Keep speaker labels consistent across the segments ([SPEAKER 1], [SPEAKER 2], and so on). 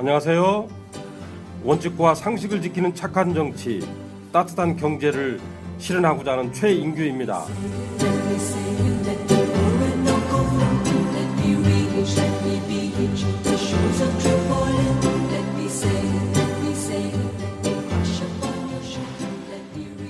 [SPEAKER 1] 안녕하세요. 원칙과 상식을 지키는 착한 정치, 따뜻한 경제를 실현하고자 하는 최인규입니다.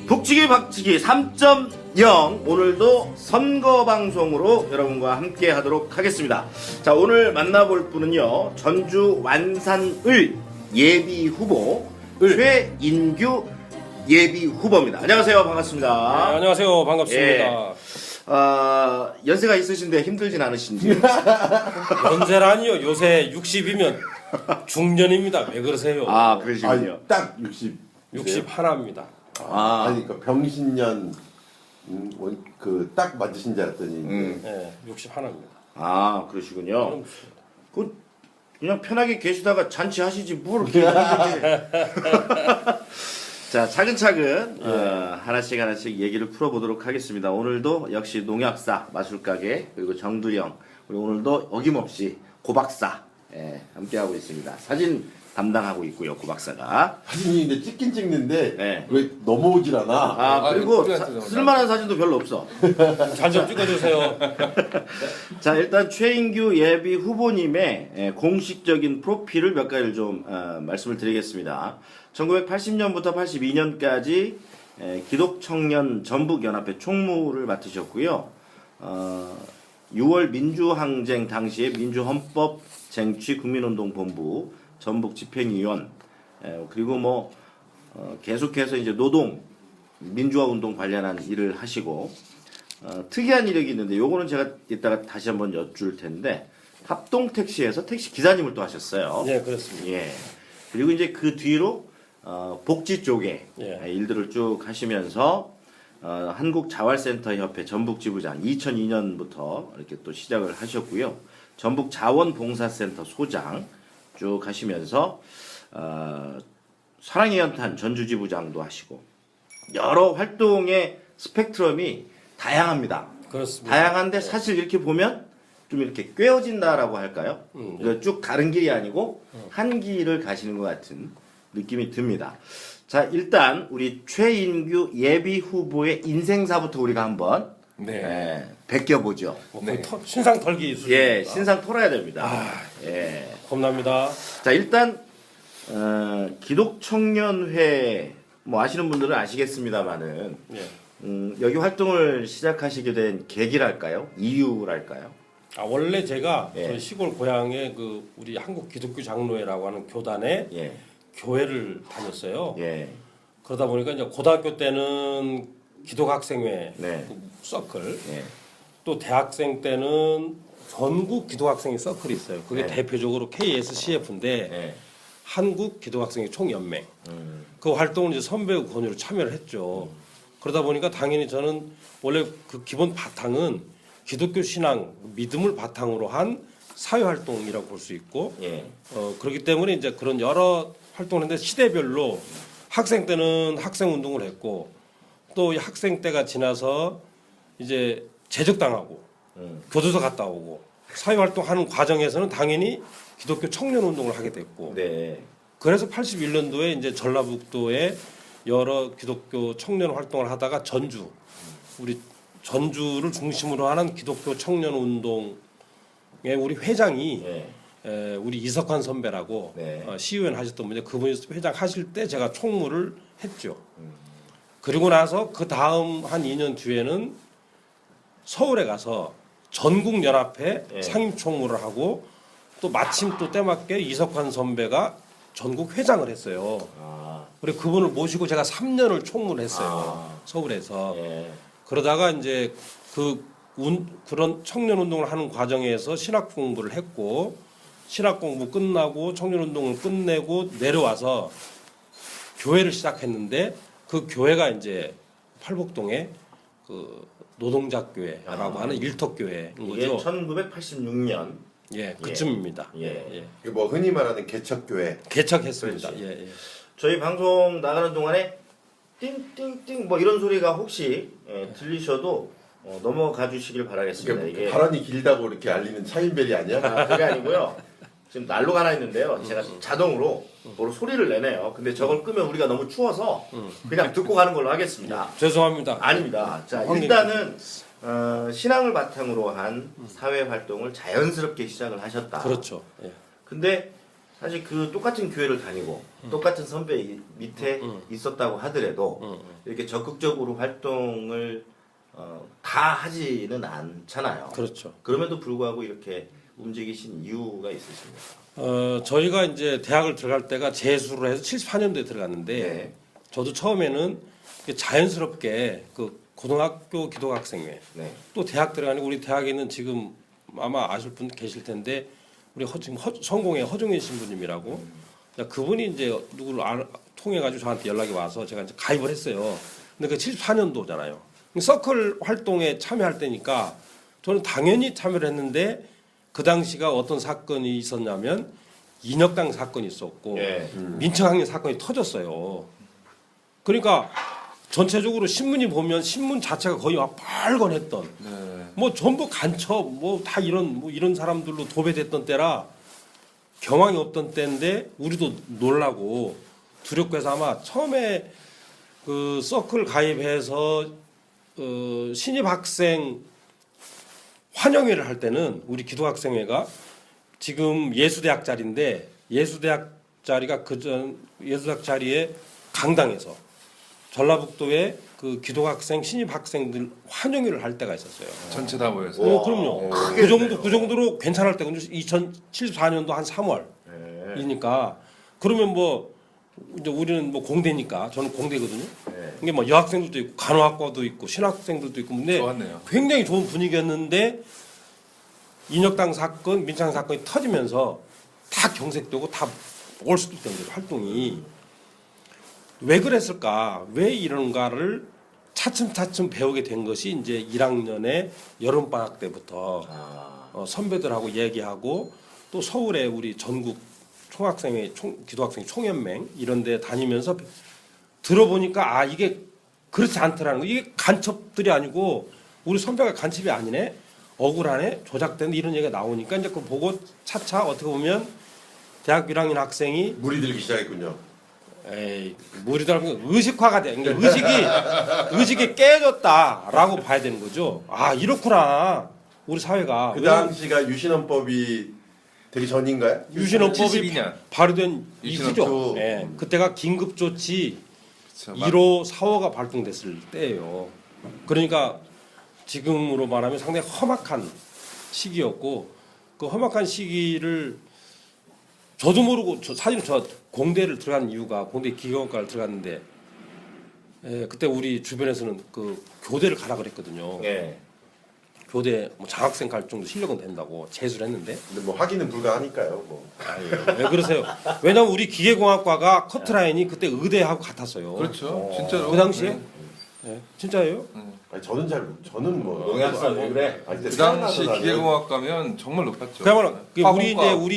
[SPEAKER 2] 북치기 박치기 3.0 오늘도 선거 방송으로 여러분과 함께 하도록 하겠습니다. 자, 오늘 만나볼 분은요, 전주 완산을 예비 후보 최인규 예비 후보입니다. 안녕하세요. 반갑습니다.
[SPEAKER 1] 네, 안녕하세요. 반갑습니다.
[SPEAKER 2] 연세가 있으신데 힘들진 않으신지?
[SPEAKER 1] 연세라니요. 요새 60이면 중년입니다. 왜 그러세요?
[SPEAKER 2] 아, 그러시군요.
[SPEAKER 3] 아니, 딱 60.
[SPEAKER 1] 60 하나입니다.
[SPEAKER 3] 아니, 그러니까 병신년 그 딱 맞으신 줄 알았더니
[SPEAKER 1] 네, 60 하나입니다.
[SPEAKER 2] 아, 그러시군요. 그냥 편하게 계시다가 잔치하시지 뭘 이렇게 자, 차근차근 하나씩 얘기를 풀어보도록 하겠습니다. 오늘도 역시 농약사 마술가게 그리고 정두영 그리고 오늘도 어김없이 고박사 함께하고 있습니다. 사진 담당하고 있고요, 고박사가.
[SPEAKER 3] 사진이 근데 찍긴 찍는데
[SPEAKER 2] 네.
[SPEAKER 3] 왜 넘어오질 않아?
[SPEAKER 2] 그리고 쓸만한 사진도 별로 없어.
[SPEAKER 1] 잘 좀 찍어주세요.
[SPEAKER 2] 자, 일단 최인규 예비 후보님의 공식적인 프로필을 몇 가지를 좀 말씀을 드리겠습니다. 1980년부터 82년까지 기독청년 전북연합회 총무를 맡으셨고요. 6월 민주항쟁 당시에 민주헌법 쟁취 국민운동본부 전북 집행위원 그리고 계속해서 이제 노동 민주화 운동 관련한 일을 하시고 특이한 이력이 있는데 요거는 제가 이따가 다시 한번 여쭐 텐데 합동 택시에서 택시 기사님을 또 하셨어요.
[SPEAKER 1] 네, 그렇습니다.
[SPEAKER 2] 예. 그리고 이제 그 뒤로 복지 쪽에
[SPEAKER 1] 예.
[SPEAKER 2] 일들을 쭉 하시면서 한국자활센터협회 전북지부장 2002년부터 이렇게 또 시작을 하셨고요. 전북자원봉사센터 소장 쭉 하시면서 사랑의 연탄 전주지부장도 하시고 여러 활동의 스펙트럼이 다양합니다.
[SPEAKER 1] 그렇습니다.
[SPEAKER 2] 다양한데 사실 이렇게 보면 좀 이렇게 꿰어진다라고 할까요? 그러니까 쭉 다른 길이 아니고 한 길을 가시는 것 같은 느낌이 듭니다. 자, 일단 우리 최인규 예비 후보의 인생사부터 우리가 한번 베껴보죠.
[SPEAKER 1] 거의 신상 털기 수준.
[SPEAKER 2] 예, 신상 털어야 됩니다. 예.
[SPEAKER 1] 겁납니다.
[SPEAKER 2] 자, 일단 기독청년회 아시는 분들은 아시겠습니다만은 여기 활동을 시작하시게 된 계기랄까요? 이유랄까요?
[SPEAKER 1] 원래 제가
[SPEAKER 2] 예.
[SPEAKER 1] 저희 시골 고향에 그 우리 한국 기독교 장로회라고 하는 교단에
[SPEAKER 2] 예.
[SPEAKER 1] 교회를 다녔어요.
[SPEAKER 2] 예.
[SPEAKER 1] 그러다 보니까 이제 고등학교 때는 기독학생회
[SPEAKER 2] 네.
[SPEAKER 1] 그 서클,
[SPEAKER 2] 예.
[SPEAKER 1] 또 대학생 때는 전국 기독학생회 서클이 있어요. 그게
[SPEAKER 2] 네.
[SPEAKER 1] 대표적으로 KSCF인데
[SPEAKER 2] 예.
[SPEAKER 1] 한국 기독학생회 총연맹. 그 활동을 이제 선배의 권유로 참여를 했죠. 그러다 보니까 당연히 저는 원래 그 기본 바탕은 기독교 신앙, 믿음을 바탕으로 한 사회 활동이라고 볼 수 있고,
[SPEAKER 2] 예.
[SPEAKER 1] 그렇기 때문에 이제 그런 여러 활동을 했는데 시대별로 학생 때는 학생 운동을 했고 또 이 학생 때가 지나서 이제 제적당하고 교도소 갔다 오고 사회 활동하는 과정에서는 당연히 기독교 청년 운동을 하게 됐고
[SPEAKER 2] 네.
[SPEAKER 1] 그래서 81년도에 이제 전라북도에 여러 기독교 청년 활동을 하다가 우리 전주를 중심으로 하는 기독교 청년 운동의 우리 회장이 우리 이석환 선배라고
[SPEAKER 2] 네.
[SPEAKER 1] 시의원 하셨던 분이 그분이 회장 하실 때 제가 총무를 했죠. 그리고 나서 그 다음 한 2년 뒤에는 서울에 가서 전국연합회 상임 총무를 하고 또 마침 또 때맞게 이석환 선배가 전국 회장을 했어요. 그리고 그분을 모시고 제가 3년을 총무를 했어요. 서울에서.
[SPEAKER 2] 예.
[SPEAKER 1] 그러다가 이제 그런 청년 운동을 하는 과정에서 신학 공부를 했고 신학 공부 끝나고 청년 운동을 끝내고 내려와서 교회를 시작했는데 그 교회가 이제 팔복동에 그 노동자 교회라고 하는 일터교회인
[SPEAKER 2] 이게
[SPEAKER 1] 거죠.
[SPEAKER 2] 1986년
[SPEAKER 1] 예, 그쯤입니다.
[SPEAKER 2] 예.
[SPEAKER 3] 이게 흔히 말하는 개척교회.
[SPEAKER 1] 개척했습니다.
[SPEAKER 2] 그렇지.
[SPEAKER 1] 예.
[SPEAKER 2] 저희 방송 나가는 동안에 띵띵띵 이런 소리가 혹시 들리셔도 넘어가 주시길 바라겠습니다.
[SPEAKER 3] 이게
[SPEAKER 2] 이게
[SPEAKER 3] 발언이 길다고 이렇게 알리는 차인벨이 아니야?
[SPEAKER 2] 그게 아니고요. 지금 난로가 하나 있는데요. 제가 자동으로 뭐로 소리를 내네요. 근데 저걸 끄면 우리가 너무 추워서 그냥 듣고 가는 걸로 하겠습니다.
[SPEAKER 1] 죄송합니다.
[SPEAKER 2] 아닙니다. 자,
[SPEAKER 1] 형님.
[SPEAKER 2] 일단은 신앙을 바탕으로 한 사회 활동을 자연스럽게 시작을 하셨다.
[SPEAKER 1] 그렇죠. 예.
[SPEAKER 2] 근데 사실 그 똑같은 교회를 다니고 똑같은 선배 밑에 있었다고 하더라도 이렇게 적극적으로 활동을 다 하지는 않잖아요.
[SPEAKER 1] 그렇죠.
[SPEAKER 2] 그럼에도 불구하고 이렇게 움직이신 이유가 있으십니까?
[SPEAKER 1] 저희가 이제 대학을 들어갈 때가 재수를 해서 74년도에 들어갔는데
[SPEAKER 2] 네.
[SPEAKER 1] 저도 처음에는 자연스럽게 그 고등학교 기독학생회
[SPEAKER 2] 네.
[SPEAKER 1] 또 대학 들어가니까 우리 대학에는 지금 아마 아실 분 계실 텐데 우리 지금 성공회 허종인 신부님이라고 그분이 이제 누구를 통해 가지고 저한테 연락이 와서 제가 이제 가입을 했어요. 근데 그 74년도잖아요. 서클 활동에 참여할 때니까 저는 당연히 참여를 했는데 그 당시가 어떤 사건이 있었냐면 인혁당 사건이 있었고
[SPEAKER 2] 예.
[SPEAKER 1] 민청학년 사건이 터졌어요. 그러니까 전체적으로 신문이 보면 신문 자체가 거의 막 발건했던 뭐 전부 간첩 뭐 다 이런 사람들로 도배됐던 때라 경황이 없던 때인데 우리도 놀라고 두렵고 해서 아마 처음에 그 서클 가입해서 신입 학생 환영회를 할 때는 우리 기도학생회가 지금 예수대학 자리인데 예수대학 자리가 그전 예수대학 자리에 강당에서 전라북도에 그 기독학생 신입 학생들 환영회를 할 때가 있었어요.
[SPEAKER 4] 전체 다 모여서.
[SPEAKER 1] 그럼요. 그 정도로 괜찮을 때가 2074년도 한 3월이니까 그러면 뭐 이제 우리는 뭐 공대니까 저는 공대거든요. 이게 뭐 여학생들도 있고 간호학과도 있고 신학생들도 있고 근데
[SPEAKER 4] 좋았네요.
[SPEAKER 1] 굉장히 좋은 분위기였는데 인혁당 사건, 민창 사건이 터지면서 다 경색되고 다 올 수도 있던 거죠 활동이. 왜 그랬을까? 왜 이런가를 차츰차츰 배우게 된 것이 이제 1학년의 여름 방학 때부터 선배들하고 얘기하고 또 서울에 우리 전국 총학생회 기도학생 총연맹 이런 데 다니면서 들어보니까 아 이게 그렇지 않더라는 거. 이게 간첩들이 아니고 우리 선배가 간첩이 아니네. 억울하네. 조작된 이런 얘기가 나오니까 이제 그거 보고 차차 어떻게 보면 대학 1학년 학생이
[SPEAKER 3] 물이 들기 시작했군요.
[SPEAKER 1] 에이 물이 들어가면 의식화가 돼. 그러니까 의식이 깨졌다라고 봐야 되는 거죠. 아 이렇구나 우리 사회가.
[SPEAKER 3] 그 당시가 유신헌법이 되기 전인가요?
[SPEAKER 1] 유신헌법이
[SPEAKER 4] 72년.
[SPEAKER 1] 발효된
[SPEAKER 3] 유신헌법.
[SPEAKER 1] 이후죠. 예, 그때가 긴급조치
[SPEAKER 4] 그쵸,
[SPEAKER 1] 1호 4호가 발동됐을 때예요. 그러니까 지금으로 말하면 상당히 험악한 시기였고 그 험악한 시기를 저도 모르고 사실 저 공대를 들어간 이유가 공대 기계공학과를 들어갔는데 그때 우리 주변에서는 그 교대를 가라 그랬거든요.
[SPEAKER 2] 예.
[SPEAKER 1] 교대 뭐 장학생 갈 정도 실력은 된다고 재수를 했는데
[SPEAKER 3] 근데 뭐 확인은 불가하니까요. 뭐.
[SPEAKER 1] 아유, 왜 그러세요? 왜냐면 우리 기계공학과가 커트라인이 그때 의대하고 같았어요.
[SPEAKER 4] 그렇죠. 진짜로.
[SPEAKER 1] 그 당시에?
[SPEAKER 4] 네.
[SPEAKER 1] 네, 진짜예요?
[SPEAKER 3] 아니, 저는 뭐
[SPEAKER 2] 농약사 왜 그래?
[SPEAKER 3] 아니, 근데
[SPEAKER 4] 그 당시
[SPEAKER 3] 태어나서 나는
[SPEAKER 4] 기계공학 가면 정말 높았죠.
[SPEAKER 1] 그야말로 우리
[SPEAKER 4] 화공과.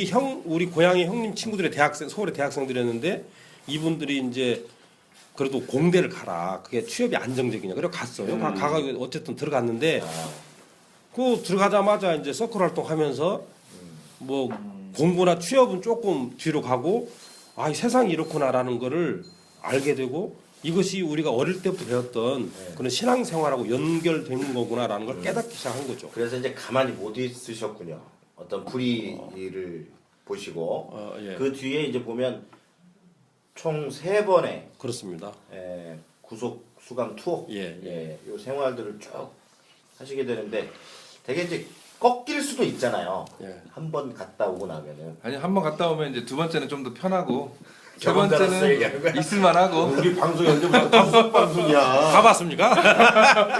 [SPEAKER 1] 이제 우리 고향의 형님 친구들의 대학생 서울의 대학생들이었는데 이분들이 이제 그래도 공대를 가라. 그게 취업이 안정적이냐. 그래 갔어요. 가가 어쨌든 들어갔는데 그 들어가자마자 이제 서클 활동하면서 뭐 공부나 취업은 조금 뒤로 가고 아, 이 세상이 이렇구나라는 거를 알게 되고 이것이 우리가 어릴 때부터 배웠던 그런 신앙생활하고 연결되는 거구나라는 걸 깨닫기 시작한 거죠.
[SPEAKER 2] 그래서 이제 가만히 못 있으셨군요. 어떤 불의를 보시고
[SPEAKER 1] 예.
[SPEAKER 2] 그 뒤에 이제 보면 총 3번의
[SPEAKER 1] 그렇습니다.
[SPEAKER 2] 구속 수감 투어 요 생활들을 쭉 하시게 되는데 되게 이제 꺾일 수도 있잖아요.
[SPEAKER 1] 예.
[SPEAKER 2] 한 번 갔다 오고 나면은
[SPEAKER 4] 아니 한 번 갔다 오면 이제 두 번째는 좀 더 편하고 세
[SPEAKER 2] 경험 달았어, 얘기하는 거야.
[SPEAKER 4] 번째는 있을만하고.
[SPEAKER 3] 우리 방송 언제부터 무슨 방송이야?
[SPEAKER 1] 가봤습니까?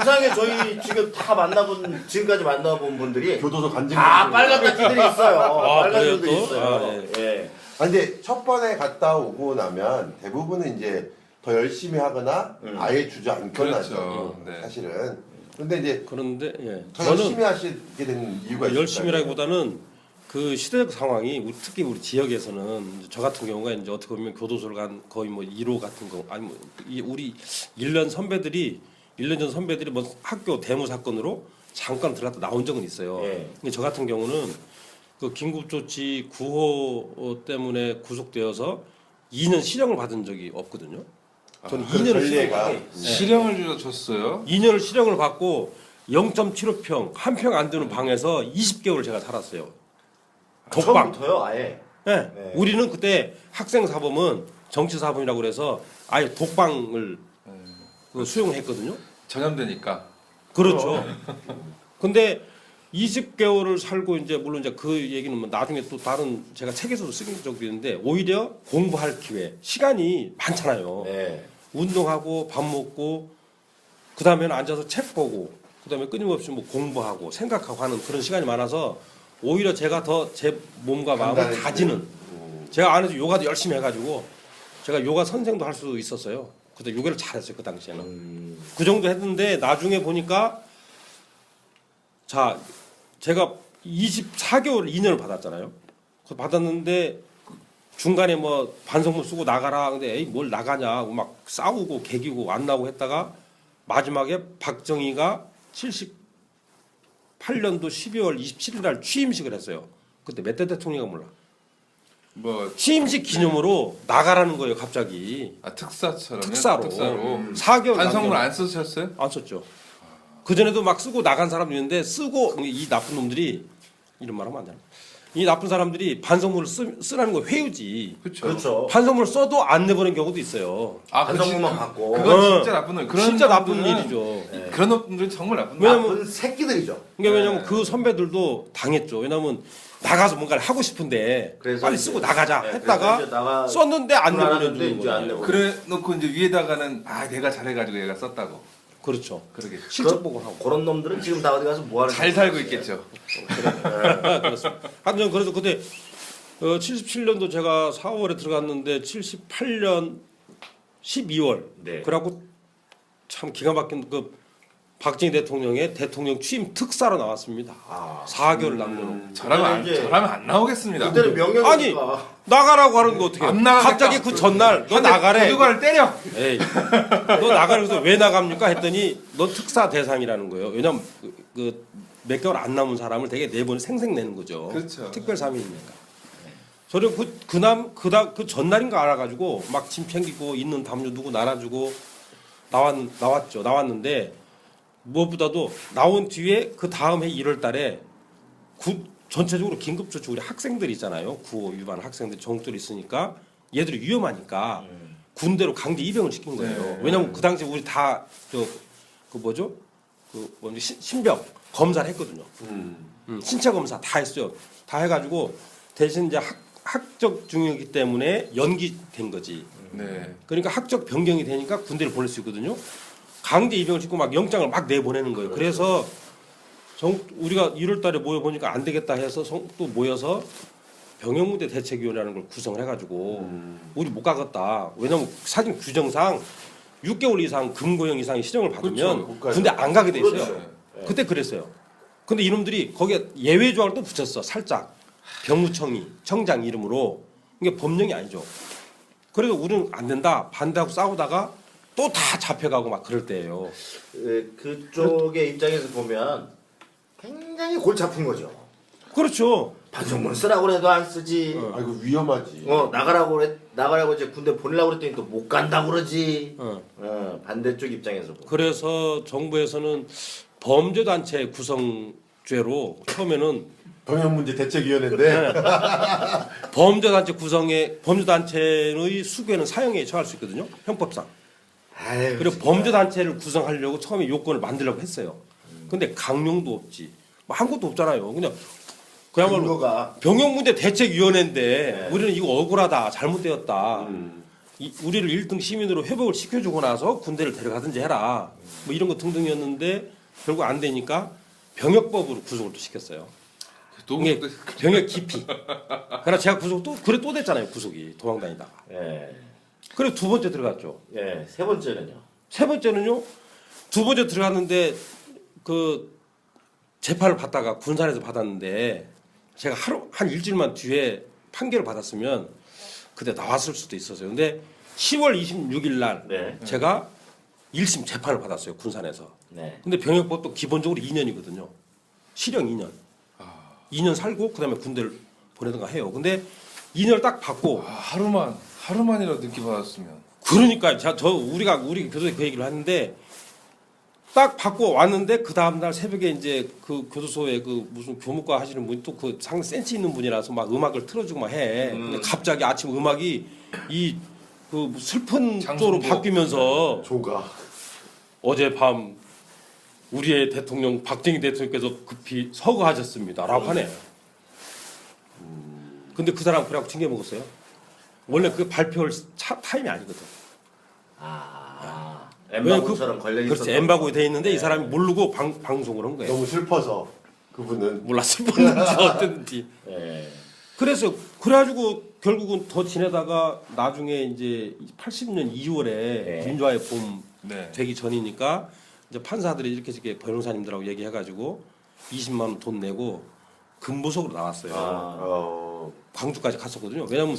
[SPEAKER 2] 이상하게 저희 지금 다 만나본 지금까지 만나본 분들이
[SPEAKER 3] 교도소 간증.
[SPEAKER 2] 다 빨간 바지들이 있어요. 빨간
[SPEAKER 1] 그래요,
[SPEAKER 2] 바지들이
[SPEAKER 1] 또?
[SPEAKER 2] 있어요.
[SPEAKER 1] 아,
[SPEAKER 2] 예.
[SPEAKER 3] 아니 근데 첫 번에 갔다 오고 나면 대부분은 이제 더 열심히 하거나 아예 주저앉거나
[SPEAKER 4] 그렇죠. 네.
[SPEAKER 3] 사실은. 근데 이제
[SPEAKER 1] 그런데 예.
[SPEAKER 3] 더 열심히 하시게 된 이유가 있을까요?
[SPEAKER 1] 열심히라기보다는 그 시대적 상황이 특히 우리 지역에서는 저 같은 경우가 이제 어떻게 보면 교도소를 간 거의 뭐 1호 같은 거 아니 뭐 우리 1년 전 선배들이 뭐 학교 대무 사건으로 잠깐 들어갔다 나온 적은 있어요.
[SPEAKER 2] 예.
[SPEAKER 1] 근데 저 같은 경우는 그 긴급조치 9호 때문에 구속되어서 2년 실형을 받은 적이 없거든요. 저는 2년을
[SPEAKER 3] 전례가
[SPEAKER 4] 실형을 줬어요.
[SPEAKER 1] 2년을 실형을 받고 0.75평 한 평 안 되는 방에서 20개월 제가 살았어요. 독방.
[SPEAKER 2] 처음부터요, 아예.
[SPEAKER 1] 네.
[SPEAKER 2] 네.
[SPEAKER 1] 우리는 그때 학생 사범은 정치 사범이라고 그래서 아예 독방을 그 수용했거든요.
[SPEAKER 4] 전염되니까.
[SPEAKER 1] 그렇죠. 근데 20개월을 살고 이제 물론 이제 그 얘기는 뭐 나중에 또 다른 제가 책에서도 쓴 적도 있는데 오히려 공부할 기회, 시간이 많잖아요.
[SPEAKER 2] 네.
[SPEAKER 1] 운동하고 밥 먹고 그다음에는 앉아서 책 보고 그다음에 끊임없이 뭐 공부하고 생각하고 하는 그런 시간이 많아서 오히려 제가 더 제 몸과 마음을
[SPEAKER 3] 단단해지고.
[SPEAKER 1] 다지는 제가 안에서 요가도 열심히 해가지고 제가 요가 선생도 할 수 있었어요. 그때 요가를 잘했어요 그 당시에는. 그 정도 했는데 나중에 보니까 자 제가 24개월 2년을 받았잖아요. 그 받았는데 중간에 뭐 반성문 쓰고 나가라 근데 에이 뭘 나가냐 막 싸우고 개기고 안 나오고 했다가 마지막에 박정희가 78년도 12월 27일 날 취임식을 했어요. 그때 몇 대 대통령이 몰라.
[SPEAKER 4] 뭐
[SPEAKER 1] 취임식 기념으로 나가라는 거예요 갑자기.
[SPEAKER 4] 특사처럼
[SPEAKER 1] 특사로.
[SPEAKER 4] 특사로.
[SPEAKER 1] 4개월
[SPEAKER 4] 반성문 안 쓰셨어요?
[SPEAKER 1] 안 썼죠. 그 전에도 막 쓰고 나간 사람도 있는데 쓰고 이 나쁜 놈들이 이런 말하면 안 되나? 이 나쁜 사람들이 반성문을 쓰라는 거 회유지.
[SPEAKER 2] 그렇죠.
[SPEAKER 1] 반성문을 써도 안 내보낸 경우도 있어요.
[SPEAKER 2] 반성문만 받고.
[SPEAKER 4] 그건 진짜 나쁜 놈. 그런
[SPEAKER 1] 진짜 나쁜
[SPEAKER 4] 놈들은-
[SPEAKER 1] 일이죠.
[SPEAKER 2] 네.
[SPEAKER 4] 그런 놈들은 정말 나쁜 놈.
[SPEAKER 1] 왜냐면
[SPEAKER 2] 나쁜 새끼들이죠.
[SPEAKER 1] 그러니까 왜냐면 그 선배들도 당했죠. 왜냐면 나가서 뭔가를 하고 싶은데
[SPEAKER 2] 그래서
[SPEAKER 1] 빨리
[SPEAKER 2] 이제-
[SPEAKER 1] 쓰고 나가자
[SPEAKER 2] 네,
[SPEAKER 1] 했다가
[SPEAKER 2] 그래서 이제 나가-
[SPEAKER 1] 썼는데 안
[SPEAKER 2] 하는데
[SPEAKER 1] 내보내주는
[SPEAKER 2] 이제 안
[SPEAKER 1] 거예요.
[SPEAKER 2] 내보내.
[SPEAKER 4] 그래 놓고 이제 위에다가는 내가 잘해가지고 얘가 썼다고.
[SPEAKER 1] 그렇죠.
[SPEAKER 4] 그러게.
[SPEAKER 1] 실적 보고 하고.
[SPEAKER 2] 그런 놈들은 지금 다 어디 가서 뭐 하는
[SPEAKER 4] 잘 살고 있겠죠.
[SPEAKER 1] 그렇습니다. 하여튼 그래서 그때 77년도 제가 4월에 들어갔는데 78년 12월
[SPEAKER 2] 네.
[SPEAKER 1] 그래갖고 참 기가 막힌 그 박정희 대통령의 대통령 취임 특사로 나왔습니다. 4개월 남겨놓고
[SPEAKER 4] 저라면 안 나오겠습니다.
[SPEAKER 2] 그때는 명령이니까.
[SPEAKER 1] 아니 나가라고 하는 거 어떻게?
[SPEAKER 4] 안 나가겠다.
[SPEAKER 1] 갑자기 그 전날 너
[SPEAKER 4] 한 대
[SPEAKER 1] 나가래.
[SPEAKER 4] 누가를 때려.
[SPEAKER 1] 에이, 너 나가래. 그래서 왜 나갑니까? 했더니 너 특사 대상이라는 거예요. 왜냐면 그 몇 개월 안 남은 사람을 되게 내보내 생색내는 거죠.
[SPEAKER 4] 그렇죠.
[SPEAKER 1] 특별 사민이니까. 저는 그 전날인가 알아가지고 막 짐 챙기고 있는 담요 누구 나눠주고 나왔죠. 나왔는데 무엇보다도 나온 뒤에 그 다음 해 1월달에 전체적으로 긴급조치 우리 학생들 있잖아요. 9호 위반 학생들 전국들이 있으니까 얘들이 위험하니까 군대로 강제 입영을 시킨 거예요.
[SPEAKER 4] 네.
[SPEAKER 1] 왜냐면 그 당시 우리 다 신병 검사를 했거든요. 신체 검사 다 했어요. 다 해가지고 대신 이제 학적 중이기 때문에 연기된 거지.
[SPEAKER 4] 네.
[SPEAKER 1] 그러니까 학적 변경이 되니까 군대를 보낼 수 있거든요. 강제 입영을 시키고 막 영장을 막 내보내는 거예요. 그래서 우리가 1월달에 모여 보니까 안 되겠다 해서 또 모여서 병역문제 대책위원회라는 걸 구성을 해가지고 우리 못 가겠다. 왜냐면 사진 규정상 6개월 이상 금고형 이상의 시정을 받으면
[SPEAKER 3] 그렇죠.
[SPEAKER 1] 군대 안 가게 돼 있어요.
[SPEAKER 2] 그렇죠.
[SPEAKER 1] 그때 그랬어요. 근데 이놈들이 거기에 예외 조항을 또 붙였어. 살짝 병무청이 청장 이름으로 이게 법령이 아니죠. 그래서 우리는 안 된다 반대하고 싸우다가 또 다 잡혀가고 막 그럴 때예요.
[SPEAKER 2] 그쪽의 입장에서 보면 굉장히 골치 아픈 거죠.
[SPEAKER 1] 그렇죠.
[SPEAKER 2] 반성문 쓰라고 해도 안 쓰지.
[SPEAKER 3] 아이고 위험하지.
[SPEAKER 2] 나가라고 이제 군대 보내려고 그랬더니 또 못 간다고 그러지.
[SPEAKER 1] 어.
[SPEAKER 2] 반대쪽 입장에서 보면.
[SPEAKER 1] 그래서 정부에서는 범죄단체 구성죄로 처음에는
[SPEAKER 3] 병역문제 대책위원회인데
[SPEAKER 1] 범죄단체의 수괴는 사형에 처할 수 있거든요. 형법상.
[SPEAKER 2] 아유,
[SPEAKER 1] 그리고
[SPEAKER 2] 진짜.
[SPEAKER 1] 범죄단체를 구성하려고 처음에 요건을 만들려고 했어요. 근데 강령도 없지. 뭐 한 것도 없잖아요. 그냥 그야말로
[SPEAKER 2] 근거가
[SPEAKER 1] 병역문제 대책위원회인데
[SPEAKER 2] 네.
[SPEAKER 1] 우리는 이거 억울하다. 잘못되었다. 우리를 1등 시민으로 회복을 시켜주고 나서 군대를 데려가든지 해라. 뭐 이런 거 등등이었는데 결국 안 되니까 병역법으로 구속을 또 시켰어요. 이게 병역 기피. 그러나 제가 구속 또 됐잖아요. 구속이 도망다니다가.
[SPEAKER 2] 예.
[SPEAKER 1] 그리고 두 번째 들어갔죠.
[SPEAKER 2] 예. 세 번째는요.
[SPEAKER 1] 세 번째는요. 두 번째 들어갔는데 그 재판을 받다가 군산에서 받았는데 제가 한 일주일만 뒤에 판결을 받았으면 그때 나왔을 수도 있었어요. 근데 10월 26일 날
[SPEAKER 2] 네.
[SPEAKER 1] 제가 1심 재판을 받았어요. 군산에서.
[SPEAKER 2] 네.
[SPEAKER 1] 근데 병역법도 기본적으로 2년이거든요. 실형 2년. 2년 살고 그다음에 군대를 보내든가 해요. 근데 2년을 딱 받고
[SPEAKER 4] 아, 하루만이라도 늦게 받았으면.
[SPEAKER 1] 그러니까 우리 교도소에 그 얘기를 하는데 딱 받고 왔는데 그 다음 날 새벽에 이제 그 교도소에 그 무슨 교무과 하시는 분이 또 그 상당히 센스 있는 분이라서 막 음악을 틀어주고 막 해. 근데 갑자기 아침 음악이 이 그 슬픈 쪽으로
[SPEAKER 4] 장승복.
[SPEAKER 1] 바뀌면서
[SPEAKER 3] 조가
[SPEAKER 1] 어젯밤 우리의 대통령 박정희 대통령께서 급히 서거하셨습니다라고 하네. 근데 그 사람 그래갖고 징계 먹었어요. 원래 그 발표할 타임이 아니거든.
[SPEAKER 2] 엠바고처럼 걸려 있었던.
[SPEAKER 1] 그렇지 엠바고에 돼 있는데 이 사람이 모르고 방송을 한 거예요.
[SPEAKER 3] 너무 슬퍼서 그분은
[SPEAKER 1] 몰랐을 뻔했는지 어땠는지.
[SPEAKER 2] 예.
[SPEAKER 1] 그래서 그래가지고 결국은 더 지내다가 나중에 이제 80년 2월에
[SPEAKER 2] 네.
[SPEAKER 1] 민주화의 봄
[SPEAKER 4] 네.
[SPEAKER 1] 되기 전이니까 이제 판사들이 이렇게 변호사님들하고 얘기해가지고 20만 원 돈 내고 금보석으로 나왔어요. 광주까지 갔었거든요. 왜냐면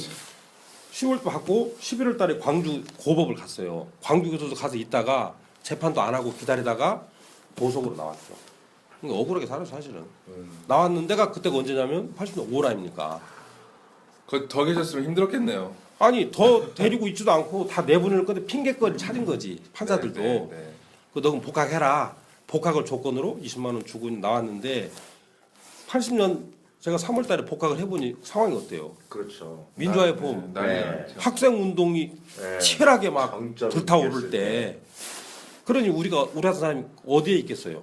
[SPEAKER 1] 10월 받고 11월 달에 광주 고법을 갔어요. 광주 교도소 가서 있다가 재판도 안 하고 기다리다가 보석으로 나왔죠. 그러니까 억울하게 살았어 사실은. 나왔는데 가 그때가 언제냐면 80년 5월 아닙니까?
[SPEAKER 4] 거기 더 계셨으면 힘들었겠네요.
[SPEAKER 1] 아니 더 데리고 있지도 않고 다 내보낼 건데 핑계거리 찾은 거지 판사들도.
[SPEAKER 4] 네, 네.
[SPEAKER 1] 그 너 복학해라. 복학을 조건으로 20만 원 주고 나왔는데 80년 제가 3월 달에 복학을 해보니 상황이 어때요?
[SPEAKER 2] 그렇죠.
[SPEAKER 1] 민주화의 봄
[SPEAKER 4] 난리
[SPEAKER 2] 네.
[SPEAKER 4] 났죠.
[SPEAKER 1] 학생 운동이
[SPEAKER 2] 네.
[SPEAKER 1] 치열하게 막
[SPEAKER 2] 정점이
[SPEAKER 1] 불타오를
[SPEAKER 2] 있겠을
[SPEAKER 1] 때 그러니 우리 같은 사람이 어디에 있겠어요?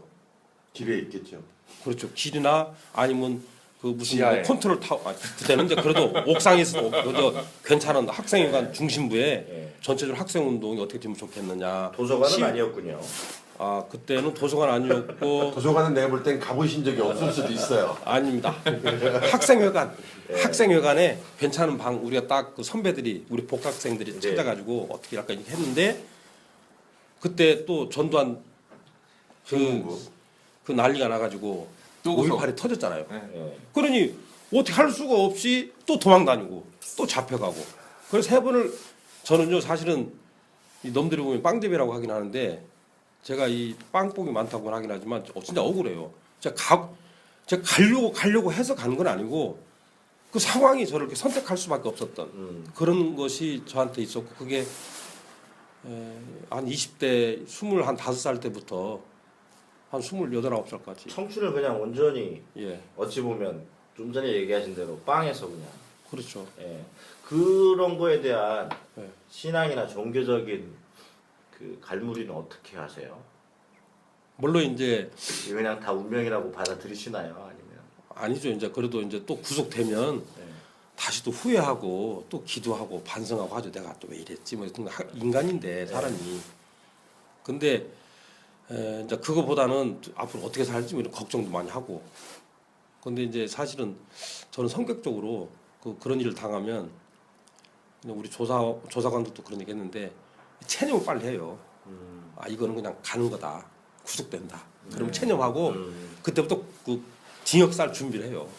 [SPEAKER 3] 길에 있겠죠.
[SPEAKER 1] 그렇죠. 길이나 아니면 그 무슨
[SPEAKER 4] 지하에.
[SPEAKER 1] 뭐 컨트롤 타워 그때는 이제 그래도 옥상에서 그래도 괜찮은 학생회관 중심부에
[SPEAKER 2] 네.
[SPEAKER 1] 전체적으로 학생 운동이 어떻게 되면 좋겠느냐.
[SPEAKER 2] 도서관은 아니었군요.
[SPEAKER 1] 아 그때는 도서관 아니었고
[SPEAKER 3] 도서관은 내가 볼 땐 가보신 적이 없을 수도 있어요.
[SPEAKER 1] 아닙니다. 학생회관에 괜찮은 방 우리가 딱 그 선배들이 우리 복학생들이
[SPEAKER 2] 네.
[SPEAKER 1] 찾아가지고 어떻게 할까 이렇게 했는데 그때 또 전두환
[SPEAKER 3] 신문부.
[SPEAKER 1] 그 난리가 나가지고
[SPEAKER 4] 또 구속.
[SPEAKER 1] 5.18이 터졌잖아요.
[SPEAKER 4] 네.
[SPEAKER 2] 예.
[SPEAKER 1] 그러니 어떻게 할 수가 없이 또 도망 다니고 또 잡혀가고 그래서 세 번을 저는요 사실은 이 놈들이 보면 빵집이라고 하긴 하는데 제가 이 빵복이 많다고 하긴 하지만 진짜 억울해요. 제가 가려고 해서 간 건 아니고 그 상황이 저를 이렇게 선택할 수밖에 없었던 그런 것이 저한테 있었고 그게 한 20대 25살 때부터 한 28, 9살까지
[SPEAKER 2] 청춘을 그냥 온전히
[SPEAKER 1] 예
[SPEAKER 2] 어찌 보면 좀 전에 얘기하신 대로 빵에서 그냥
[SPEAKER 1] 그렇죠.
[SPEAKER 2] 예. 그런 거에 대한
[SPEAKER 1] 예.
[SPEAKER 2] 신앙이나 종교적인 그 갈무리는 어떻게 하세요?
[SPEAKER 1] 물론 이제
[SPEAKER 2] 그냥 다 운명이라고 받아들이시나요? 아니면
[SPEAKER 1] 아니죠. 이제 그래도 이제 또 구속되면
[SPEAKER 2] 예.
[SPEAKER 1] 다시 또 후회하고 또 기도하고 반성하고 하죠. 내가 또 왜 이랬지? 뭐 인간인데 사람이. 근데 이제 그거보다는 앞으로 어떻게 살지 뭐 이런 걱정도 많이 하고. 근데 이제 사실은 저는 성격적으로 그런 일을 당하면 그냥 우리 조사관들도 그런 얘기 했는데 체념을 빨리 해요. 아 이거는 그냥 가는 거다. 구속된다. 그럼 체념하고 그때부터 그 징역 살 준비를 해요.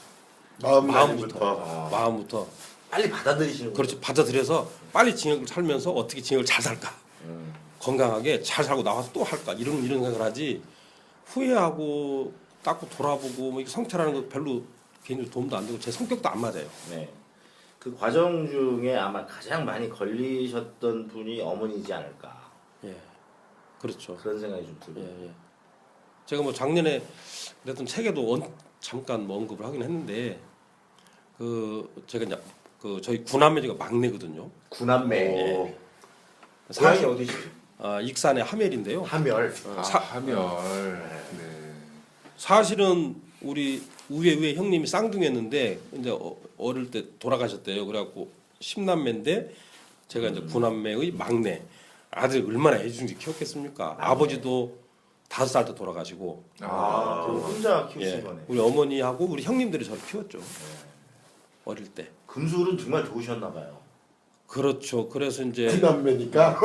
[SPEAKER 1] 마음부터.
[SPEAKER 2] 빨리 받아들이시는 거죠.
[SPEAKER 1] 그렇죠. 받아들여서 빨리 징역을 살면서 어떻게 징역을 잘 살까. 건강하게 잘 살고 나와서 또 할까. 이런 생각을 하지. 후회하고 닦고 돌아보고 뭐 이게 성찰하는 거 별로 개인적으로 도움도 안 되고 제 성격도 안 맞아요.
[SPEAKER 2] 네. 그 과정 중에 아마 가장 많이 걸리셨던 분이 어머니지 않을까.
[SPEAKER 1] 예. 그렇죠.
[SPEAKER 2] 그런 생각이 좀 들어요.
[SPEAKER 1] 예. 제가 뭐 작년에 그랬던 책에도 잠깐 뭐 언급을 하긴 했는데 제가 이제 저희 구남매가 막내거든요.
[SPEAKER 2] 구남매. 고향이 어디시죠?
[SPEAKER 1] 익산의 하멜인데요.
[SPEAKER 2] 하멸.
[SPEAKER 4] 하멸. 네.
[SPEAKER 1] 사실은 우리 위에 형님이 쌍둥이였는데 이제 어릴 때 돌아가셨대요. 그래갖고 10남매인데 제가 이제 9남매의 막내 아들 얼마나 애중지 키웠겠습니까? 아버지도 5살 때 돌아가시고
[SPEAKER 2] 그럼 혼자 키우신
[SPEAKER 1] 예,
[SPEAKER 2] 거네.
[SPEAKER 1] 우리 어머니하고 우리 형님들이 저를 키웠죠. 어릴 때.
[SPEAKER 2] 금술은 정말 좋으셨나 봐요.
[SPEAKER 1] 그렇죠. 그래서 이제
[SPEAKER 3] 남매니까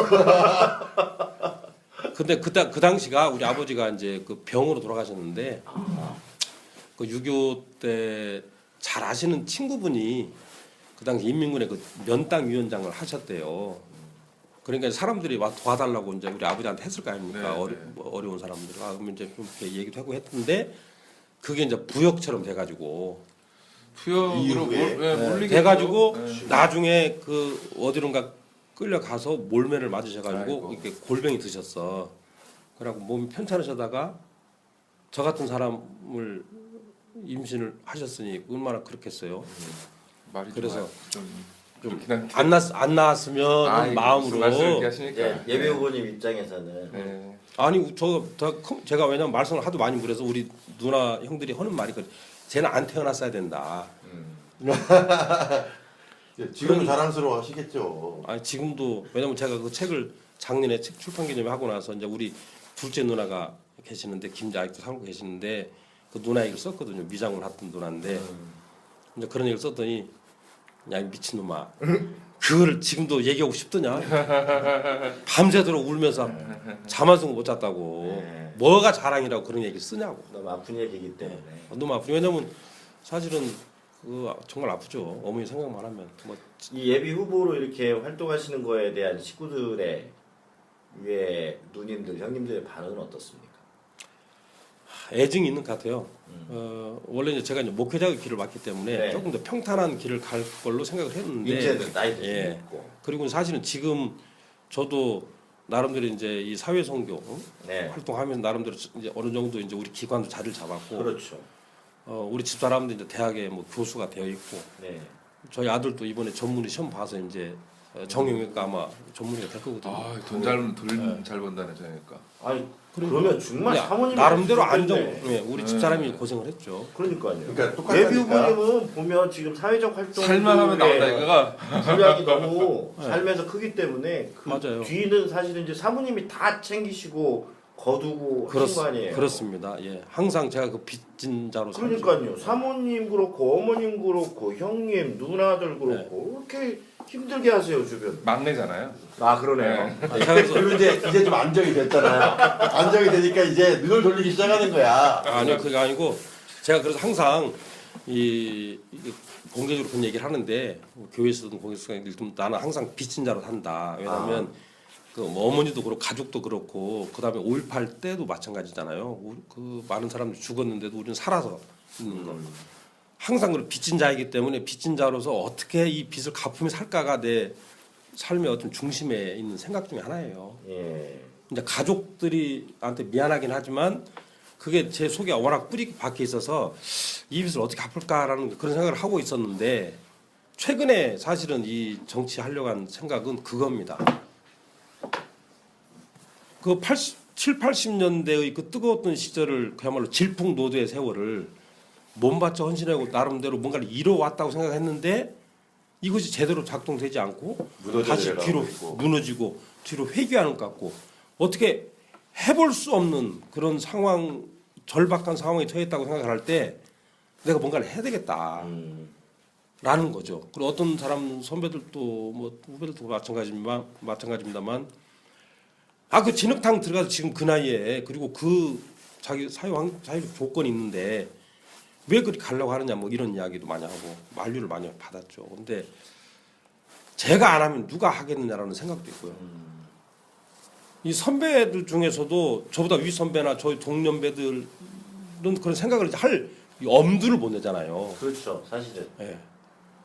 [SPEAKER 1] 근데 그 당시가 우리 아버지가 이제 그 병으로 돌아가셨는데 그 6.25 때 잘 아시는 친구분이 그 당시 인민군의 그 면당 위원장을 하셨대요. 그러니까 사람들이 와 도와달라고 이제 우리 아버지한테 했을 거 아닙니까?
[SPEAKER 4] 네,
[SPEAKER 1] 어려운 사람들. 그러면 이제 좀 이렇게 얘기도 하고 했는데 그게 이제 부역처럼 돼가지고
[SPEAKER 4] 투영으로
[SPEAKER 3] 이후에.
[SPEAKER 4] 몰리게
[SPEAKER 1] 돼가지고 나중에 그 어디론가 끌려가서 몰매를 맞으셔가지고
[SPEAKER 4] 아이고.
[SPEAKER 1] 이렇게 골병이 드셨어. 그래갖고 몸이 편찮으셔다가 저 같은 사람을 임신을 하셨으니 얼마나 그렇겠어요.
[SPEAKER 4] 말이
[SPEAKER 1] 그래서
[SPEAKER 4] 좀
[SPEAKER 1] 좀
[SPEAKER 4] 그렇긴 한데.
[SPEAKER 1] 안 낳았으면
[SPEAKER 4] 아이고,
[SPEAKER 1] 마음으로
[SPEAKER 4] 무슨 말씀 이렇게 하시니까.
[SPEAKER 2] 예, 예비 후보님 입장에서는
[SPEAKER 4] 네.
[SPEAKER 1] 아니 제가 왜냐면 말씀을 하도 많이 그래서 우리 누나 형들이 하는 말이 그 쟤는 안 태어났어야 된다.
[SPEAKER 3] 지금 자랑스러워 하시겠죠.
[SPEAKER 1] 아니 지금도 왜냐면 제가 그 책을 작년에 책 출판 기념회 하고 나서 이제 우리 둘째 누나가 계시는데 김자 아직도 살고 계시는데 그 누나 얘기를 썼거든요. 미장을 했던 누나인데 이제 그런 얘기를 썼더니 야 이 미친놈아 그거를 지금도 얘기하고 싶더냐 밤새도록 울면서 잠 한숨 못 잤다고
[SPEAKER 2] 네.
[SPEAKER 1] 뭐가 자랑이라고 그런 얘기를 쓰냐고
[SPEAKER 2] 너무 아픈 얘기이기 때문에
[SPEAKER 1] 너무 아프죠. 왜냐면 사실은 그 정말 아프죠. 어머니 생각만 하면 뭐
[SPEAKER 2] 이 예비 후보로 이렇게 활동하시는 거에 대한 식구들의 위에 누님들, 형님들의 반응은 어떻습니까?
[SPEAKER 1] 애증이 있는 것 같아요. 원래 이제 제가 이제 목회자의 길을 맞기 때문에
[SPEAKER 2] 네.
[SPEAKER 1] 조금 더 평탄한 길을 갈 걸로 생각을 했는데
[SPEAKER 2] 이제는 나이도 좀
[SPEAKER 1] 예.
[SPEAKER 2] 있고
[SPEAKER 1] 그리고 사실은 지금 저도 나름대로 이제 이 사회 선교
[SPEAKER 2] 네.
[SPEAKER 1] 활동하면서 나름대로 이제 어느 정도 이제 우리 기관도 자리를 잡았고
[SPEAKER 2] 그렇죠.
[SPEAKER 1] 우리 집 사람도 이제 대학에 뭐 교수가 되어 있고
[SPEAKER 2] 네.
[SPEAKER 1] 저희 아들도 이번에 전문의 시험 봐서 이제 정형외과 아마 전문의가 될 거거든요.
[SPEAKER 4] 돈잘 번다네 저니까.
[SPEAKER 2] 아니 그러면 정말
[SPEAKER 1] 근데
[SPEAKER 2] 사모님
[SPEAKER 1] 나름대로 안정
[SPEAKER 2] 때문에.
[SPEAKER 1] 우리 집 사람이 고생을 했죠.
[SPEAKER 2] 그러니까요.
[SPEAKER 3] 그러니까
[SPEAKER 2] 예비
[SPEAKER 3] 똑같으니까.
[SPEAKER 2] 후보님은 보면 지금 사회적 활동
[SPEAKER 4] 살만하면 나온다 이거가.
[SPEAKER 2] 분량이 너무 삶에서 크기 때문에 그
[SPEAKER 1] 맞아요.
[SPEAKER 2] 뒤는 사실은 이제 사모님이 다 챙기시고 거두고 하신 거 아니에요.
[SPEAKER 1] 그렇습니다. 예, 항상 제가 그 빚진 자로 살죠.
[SPEAKER 2] 그러니까요. 사모님 그렇고 어머님 그렇고 형님 누나들 그렇고 이렇게 힘들게 하세요 주변.
[SPEAKER 4] 막내잖아요.
[SPEAKER 2] 아 그러네요.
[SPEAKER 1] 제가 그래서
[SPEAKER 3] 그리고 이제 좀 안정이 됐잖아요. 안정이 되니까 이제 눈을 돌리기 시작하는 거야.
[SPEAKER 1] 아니요 그게 아니고 제가 그래서 항상 이게 공개적으로 그런 얘기를 하는데 교회에서든 공개에서든 일단 나는 항상 빚진 자로 산다. 왜냐하면 그뭐 어머니도 그렇고 가족도 그렇고 그다음에 5.18 때도 마찬가지잖아요. 그 많은 사람들이 죽었는데도 우리는 살아서 있는 거. 항상 그런 빚진 자이기 때문에 빚진 자로서 어떻게 이 빚을 갚으며 살까가 내 삶의 어떤 중심에 있는 생각 중에 하나예요.
[SPEAKER 2] 예.
[SPEAKER 1] 이제 가족들이한테 미안하긴 하지만 그게 제 속에 워낙 뿌리 박혀 있어서 이 빚을 어떻게 갚을까라는 그런 생각을 하고 있었는데 최근에 사실은 이 정치하려고 한 생각은 그겁니다. 그 7, 80년대의 그 뜨거웠던 시절을 그야말로 질풍노도의 세월을 몸바쳐 헌신하고 나름대로 뭔가를 이뤄왔다고 생각했는데 이것이 제대로 작동되지 않고 다시
[SPEAKER 3] 내려가고
[SPEAKER 1] 뒤로
[SPEAKER 3] 있고.
[SPEAKER 1] 무너지고 뒤로 회귀하는 것 같고 어떻게 해볼 수 없는 그런 상황 절박한 상황에 처했다고 생각을 할 때 내가 뭔가를 해야 되겠다. 라는 거죠. 그리고 어떤 사람 선배들도 뭐 후배들도 마찬가지입니다만 그 진흙탕 들어가서 지금 그 나이에 그리고 그 자기 사회적 조건이 있는데 왜 그리 가려고 하느냐 뭐 이런 이야기도 많이 하고 만류를 많이 받았죠. 근데 제가 안 하면 누가 하겠느냐라는 생각도 있고요. 이 선배들 중에서도 저보다 위 선배나 저희 동년배들은 그런 생각을 할 엄두를 못 내잖아요.
[SPEAKER 2] 그렇죠. 사실은.
[SPEAKER 1] 예.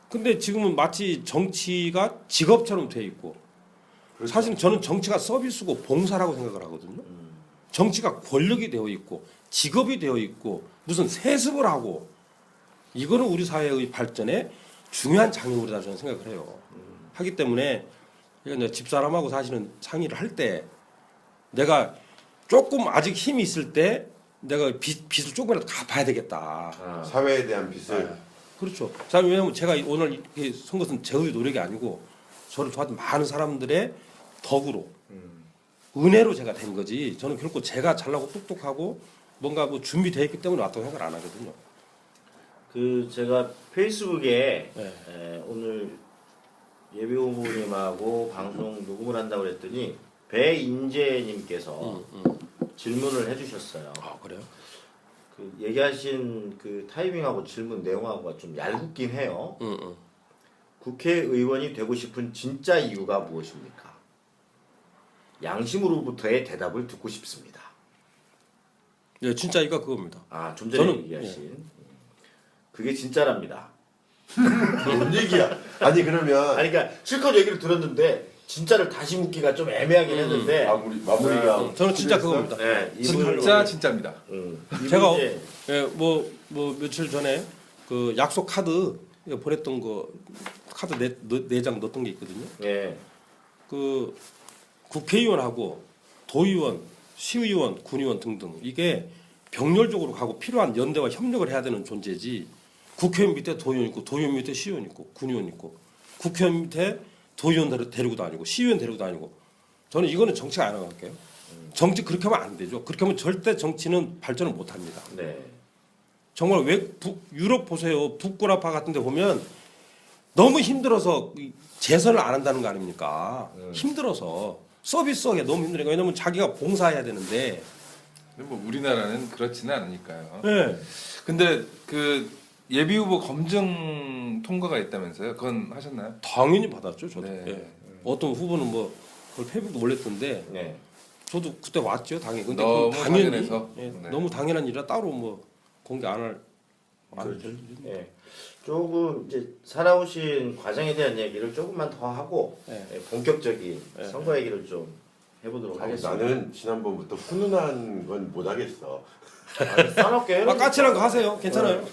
[SPEAKER 1] 근데 지금은 마치 정치가 직업처럼 돼 있고 사실 저는 정치가 서비스고 봉사라고 생각을 하거든요. 정치가 권력이 되어 있고 직업이 되어 있고 무슨 세습을 하고 이거는 우리 사회의 발전에 중요한 장애물이다 저는 생각을 해요. 하기 때문에 이제 집사람하고 사실은 상의를 할 때 내가 조금 아직 힘이 있을 때 내가 빚을 조금이라도 갚아야 되겠다.
[SPEAKER 3] 사회에 대한 빚을.
[SPEAKER 1] 그렇죠. 왜냐하면 제가 오늘 이렇게 선 것은 제의 노력이 아니고 저를 도와준 많은 사람들의 덕으로 은혜로 제가 된 거지. 저는 결코 제가 잘나고 똑똑하고 뭔가 뭐 준비되어 있기 때문에 왔다고 생각을 안 하거든요.
[SPEAKER 2] 그 제가 페이스북에
[SPEAKER 1] 네.
[SPEAKER 2] 오늘 예비 후보님하고 방송 녹음을 한다고 그랬더니 배인재님께서 질문을 해주셨어요.
[SPEAKER 1] 아 그래요?
[SPEAKER 2] 그 얘기하신 그 타이밍하고 질문 내용하고가 좀 얄궂긴 해요. 국회의원이 되고 싶은 진짜 이유가 무엇입니까? 양심으로부터의 대답을 듣고 싶습니다.
[SPEAKER 1] 예, 진짜 이거 그겁니다.
[SPEAKER 2] 좀 전에
[SPEAKER 1] 저는,
[SPEAKER 2] 얘기하신 그게 진짜랍니다.
[SPEAKER 3] 뭔 얘기야? 아니 그러면
[SPEAKER 2] 아니 그러니까 실컷 얘기를 들었는데 진짜를 다시 묻기가 좀 애매하긴 했는데
[SPEAKER 3] 마무리가
[SPEAKER 1] 저는 진짜 그겁니다.
[SPEAKER 2] 네,
[SPEAKER 4] 진짜 진짜입니다.
[SPEAKER 1] 제가
[SPEAKER 2] 이제
[SPEAKER 1] 예, 뭐 며칠 전에 그 약속 카드 이거 보냈던 거 카드 네 장 넣었던 게 있거든요.
[SPEAKER 2] 예.
[SPEAKER 1] 그 국회의원하고 도의원, 시의원, 군의원 등등 이게 병렬적으로 가고 필요한 연대와 협력을 해야 되는 존재지. 국회의원 밑에 도의원 있고 도의원 밑에 시의원 있고 군의원 있고 국회의원 밑에 도의원 데리고 다니고 시의원 데리고 다니고 저는 이거는 정치가 안 나갈게요. 정치 그렇게 하면 안 되죠. 그렇게 하면 절대 정치는 발전을 못 합니다.
[SPEAKER 2] 네.
[SPEAKER 1] 정말 유럽 보세요. 북구라파 같은 데 보면 너무 힘들어서 재선을 안 한다는 거 아닙니까? 힘들어서 서비스하기 너무 힘드니까. 왜냐면 자기가 봉사해야 되는데.
[SPEAKER 4] 근데 뭐 우리나라는 그렇지는 않으니까요.
[SPEAKER 1] 네.
[SPEAKER 4] 근데 그 예비 후보 검증 통과가 있다면서요? 그건 하셨나요?
[SPEAKER 1] 당연히 받았죠. 저도.
[SPEAKER 4] 네.
[SPEAKER 1] 예. 어떤 후보는 뭐 그걸 페이북도 올렸던데
[SPEAKER 2] 네.
[SPEAKER 1] 저도 그때 왔죠. 당연히. 근데
[SPEAKER 4] 너무
[SPEAKER 1] 그건 당연히
[SPEAKER 4] 당연해서?
[SPEAKER 1] 예,
[SPEAKER 4] 네.
[SPEAKER 1] 너무 당연한 일이라 따로 뭐 공개 안 될 일이.
[SPEAKER 2] 예. 조금 이제 살아오신 과정에 대한 얘기를 조금만 더 하고
[SPEAKER 1] 네.
[SPEAKER 2] 예, 본격적인
[SPEAKER 1] 네.
[SPEAKER 2] 선거 얘기를 좀 해보도록
[SPEAKER 3] 아니,
[SPEAKER 2] 하겠습니다.
[SPEAKER 3] 나는 지난번부터 훈훈한 건 못하겠어.
[SPEAKER 2] 아니, 써놓을게요.
[SPEAKER 1] 까칠한 거 하세요. 괜찮아요.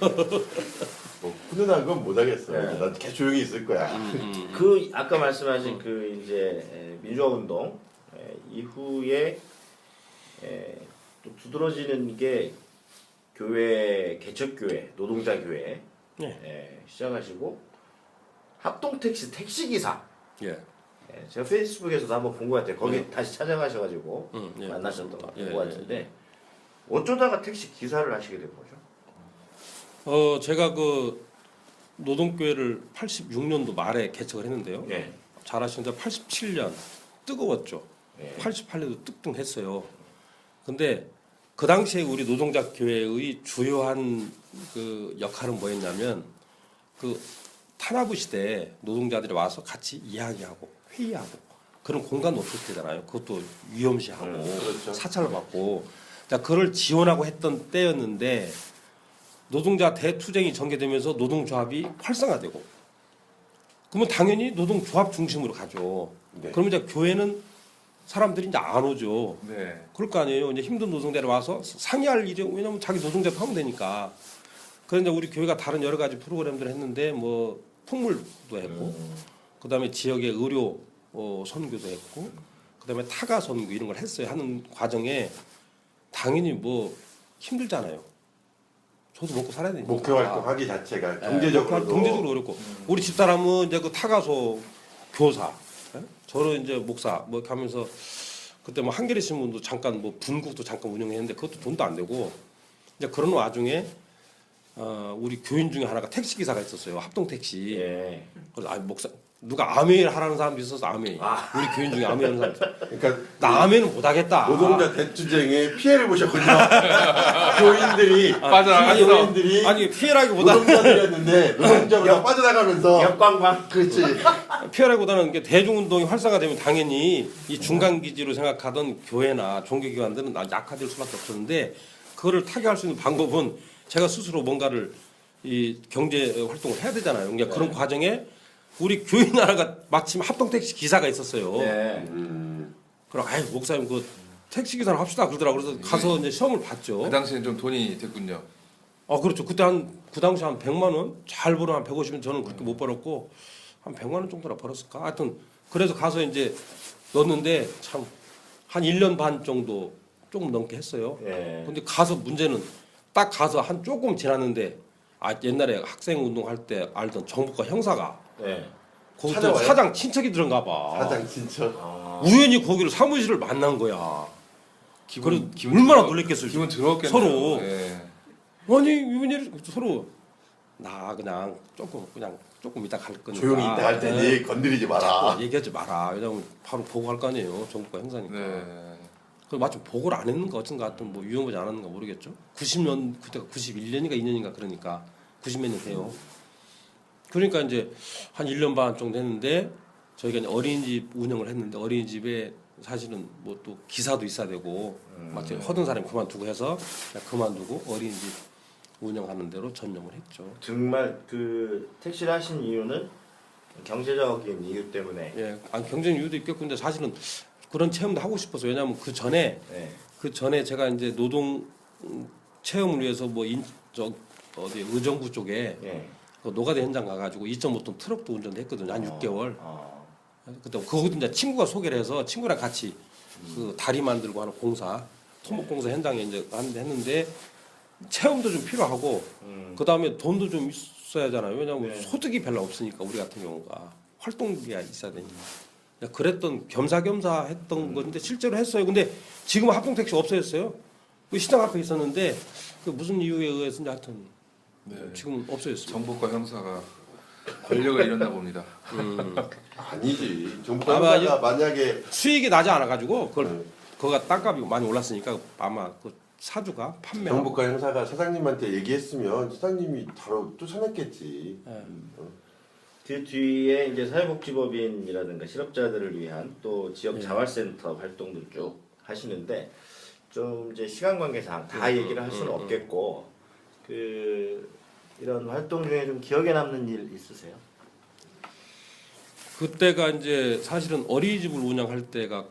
[SPEAKER 3] 뭐 훈훈한 건 못하겠어.
[SPEAKER 2] 네.
[SPEAKER 3] 난 계속 조용히 있을 거야.
[SPEAKER 2] 그 아까 말씀하신 그 이제 민주화 운동 이후에 또 두드러지는 게 교회 개척교회 노동자교회
[SPEAKER 1] 네.
[SPEAKER 2] 시작하시고 합동택시 택시기사
[SPEAKER 1] 예.
[SPEAKER 2] 제가 페이스북에서도 한번 본 것 같아요. 거기 다시 찾아가셔가지고
[SPEAKER 1] 예.
[SPEAKER 2] 만나셨던 것
[SPEAKER 1] 예,
[SPEAKER 2] 같은데 어쩌다가 택시 기사를 하시게 된 거죠?
[SPEAKER 1] 제가 그 노동교회를 86년도 말에 개척을 했는데요.
[SPEAKER 2] 네.
[SPEAKER 1] 잘 아시는데 87년 뜨거웠죠.
[SPEAKER 2] 네.
[SPEAKER 1] 88년도 뜨뜻했어요. 근데 그 당시에 우리 노동자 교회의 주요한 그 역할은 뭐였냐면 그 탄압부 시대에 노동자들이 와서 같이 이야기하고 회의하고 그런 공간도 없을 때잖아요. 그것도 위험시하고
[SPEAKER 3] 그렇죠.
[SPEAKER 1] 사찰을 받고 자 그걸 지원하고 했던 때였는데 노동자 대투쟁이 전개되면서 노동조합이 활성화되고 그러면 당연히 노동조합 중심으로 가죠.
[SPEAKER 3] 네.
[SPEAKER 1] 그러면 이제 교회는 사람들이 이제 안 오죠.
[SPEAKER 4] 네.
[SPEAKER 1] 그럴 거 아니에요. 이제 힘든 노동자를 와서 상의할 일이 왜냐면 자기 노동자도 하면 되니까. 그런데 우리 교회가 다른 여러 가지 프로그램들을 했는데 뭐 풍물도 했고, 그다음에 지역의 의료 선교도 했고, 그다음에 타가 선교 이런 걸 했어요. 하는 과정에 당연히 뭐 힘들잖아요. 저도 먹고 살아야 되니까.
[SPEAKER 3] 목회 활동하기 자체가
[SPEAKER 1] 네,
[SPEAKER 3] 경제적으로도
[SPEAKER 1] 경제적으로 어렵고 우리 집사람은 이제 그 타가소 교사, 예? 저는 이제 목사 뭐 이렇게 하면서 그때 뭐 한겨레 신문도 잠깐 뭐 분국도 잠깐 운영했는데 그것도 돈도 안 되고 이제 그런 와중에 우리 교인 중에 하나가 택시 기사가 있었어요. 합동 택시.
[SPEAKER 2] 예.
[SPEAKER 1] 그래서 목사 누가 아멘 하라는 사람도 있어서 아멘. 우리 교인 중에 아멘 하는 사람.
[SPEAKER 3] 그러니까
[SPEAKER 1] 나 아멘은 못하겠다.
[SPEAKER 3] 노동자 대투쟁에 피해를 보셨군요. 교인들이
[SPEAKER 4] 빠져나갔어.
[SPEAKER 3] 교인들이
[SPEAKER 1] 아니 피해라기보다
[SPEAKER 3] 노동자들이었는데 노동자보다 빠져나가면서
[SPEAKER 2] 역광광.
[SPEAKER 3] 그렇지.
[SPEAKER 1] 피해라기보다는 이게 대중운동이 활성화되면 당연히 이 중간 기지로 생각하던 교회나 종교기관들은 약화될 수밖에 없었는데 그거를 타개할 수 있는 방법은 제가 스스로 뭔가를 이 경제 활동을 해야 되잖아요. 그러니까 그런 과정에 우리 교인 하나가 마침 합동 택시 기사가 있었어요.
[SPEAKER 2] 네.
[SPEAKER 1] 그럼 아이 목사님 그 택시 기사를 합시다 그러더라고. 그래서 가서 이제 시험을 봤죠.
[SPEAKER 4] 그 당시엔 좀 돈이 됐군요.
[SPEAKER 1] 그렇죠. 그때 그 당시 한 100만 원, 잘 벌어 한 150은 저는 그렇게 못 벌었고 한 100만 원 정도나 벌었을까. 하여튼 그래서 가서 이제 넣었는데 참 한 1년 반 정도 조금 넘게 했어요.
[SPEAKER 2] 예.
[SPEAKER 1] 근데 가서 문제는 딱 가서 한 조금 지났는데 옛날에 학생 운동할 때 알던 정부과 형사가
[SPEAKER 2] 네.
[SPEAKER 1] 거기
[SPEAKER 3] 찾아와요?
[SPEAKER 1] 사장 친척이 들은가 봐.
[SPEAKER 3] 사장 친척.
[SPEAKER 1] 우연히 거기를 사무실을 만난 거야. 그래 얼마나 놀랬겠어요.
[SPEAKER 4] 기분 더럽겠네요.
[SPEAKER 1] 서로.
[SPEAKER 4] 예.
[SPEAKER 1] 아니 웬일 서로 나 그냥 조금 이따 갈 거니까
[SPEAKER 3] 조용히 있다 할 테니 건드리지 마라.
[SPEAKER 1] 자꾸 얘기하지 마라. 왜냐면 바로 보고할 거 아니에요. 정부과 형사니까.
[SPEAKER 4] 네.
[SPEAKER 1] 그 마침 보고를 안 했는가 어쩐가 하여튼 뭐 유용하지 않았는가 모르겠죠. 90년 그때가 91년인가 2년인가 그러니까 90몇 년 돼요. 그러니까 이제 한 1년 반 정도 했는데 저희가 이제 어린이집 운영을 했는데 어린이집에 사실은 뭐 또 기사도 있어야 되고 마치 허든 사람이 그만두고 해서 그냥 그만두고 어린이집 운영하는 대로 전념을 했죠.
[SPEAKER 2] 정말 그 택시를 하신 이유는 경제적인 이유 때문에.
[SPEAKER 1] 예, 경쟁 이유도 있겠고 근데 사실은 그런 체험도 하고 싶어서 왜냐하면 그 전에 제가 이제 노동 체험을 위해서 뭐 어디 의정부 쪽에 그 노가다 현장 가가지고 2.5톤 트럭도 운전했거든요. 한 6개월. 그때 그것도 이제 친구가 소개를 해서 친구랑 같이 그 다리 만들고 하는 공사, 토목공사 현장에 이제 했는데 체험도 좀 필요하고 그 다음에 돈도 좀 있어야 하잖아요. 왜냐하면 소득이 별로 없으니까 우리 같은 경우가 활동비가 있어야 되니까. 그랬던 겸사겸사 했던 건데 실제로 했어요. 근데 지금 합동택시 없어졌어요. 그 시장 앞에 있었는데 그 무슨 이유에 의해서인지 하여튼 지금 없어졌어요.
[SPEAKER 4] 정부과 형사가 권력을 잃었나 봅니다.
[SPEAKER 3] 아니지. 정부
[SPEAKER 1] 아마
[SPEAKER 3] 형사가 만약에
[SPEAKER 1] 수익이 나지 않아 가지고 그거가 땅값이 많이 올랐으니까 아마 그 사주가 판매.
[SPEAKER 3] 정부과 형사가 사장님한테 얘기했으면 사장님이 바로 쫓아냈겠지.
[SPEAKER 2] 그 뒤에 이제 사회복지법인이라든가 실업자들을 위한 또 지역 자활센터 활동도 쭉 하시는데 좀 이제 시간 관계상 다 얘기를 할 수는 없겠고 그 이런 활동 중에 좀 기억에 남는 일 있으세요?
[SPEAKER 1] 그때가 이제 사실은 어린이집을 운영할 때가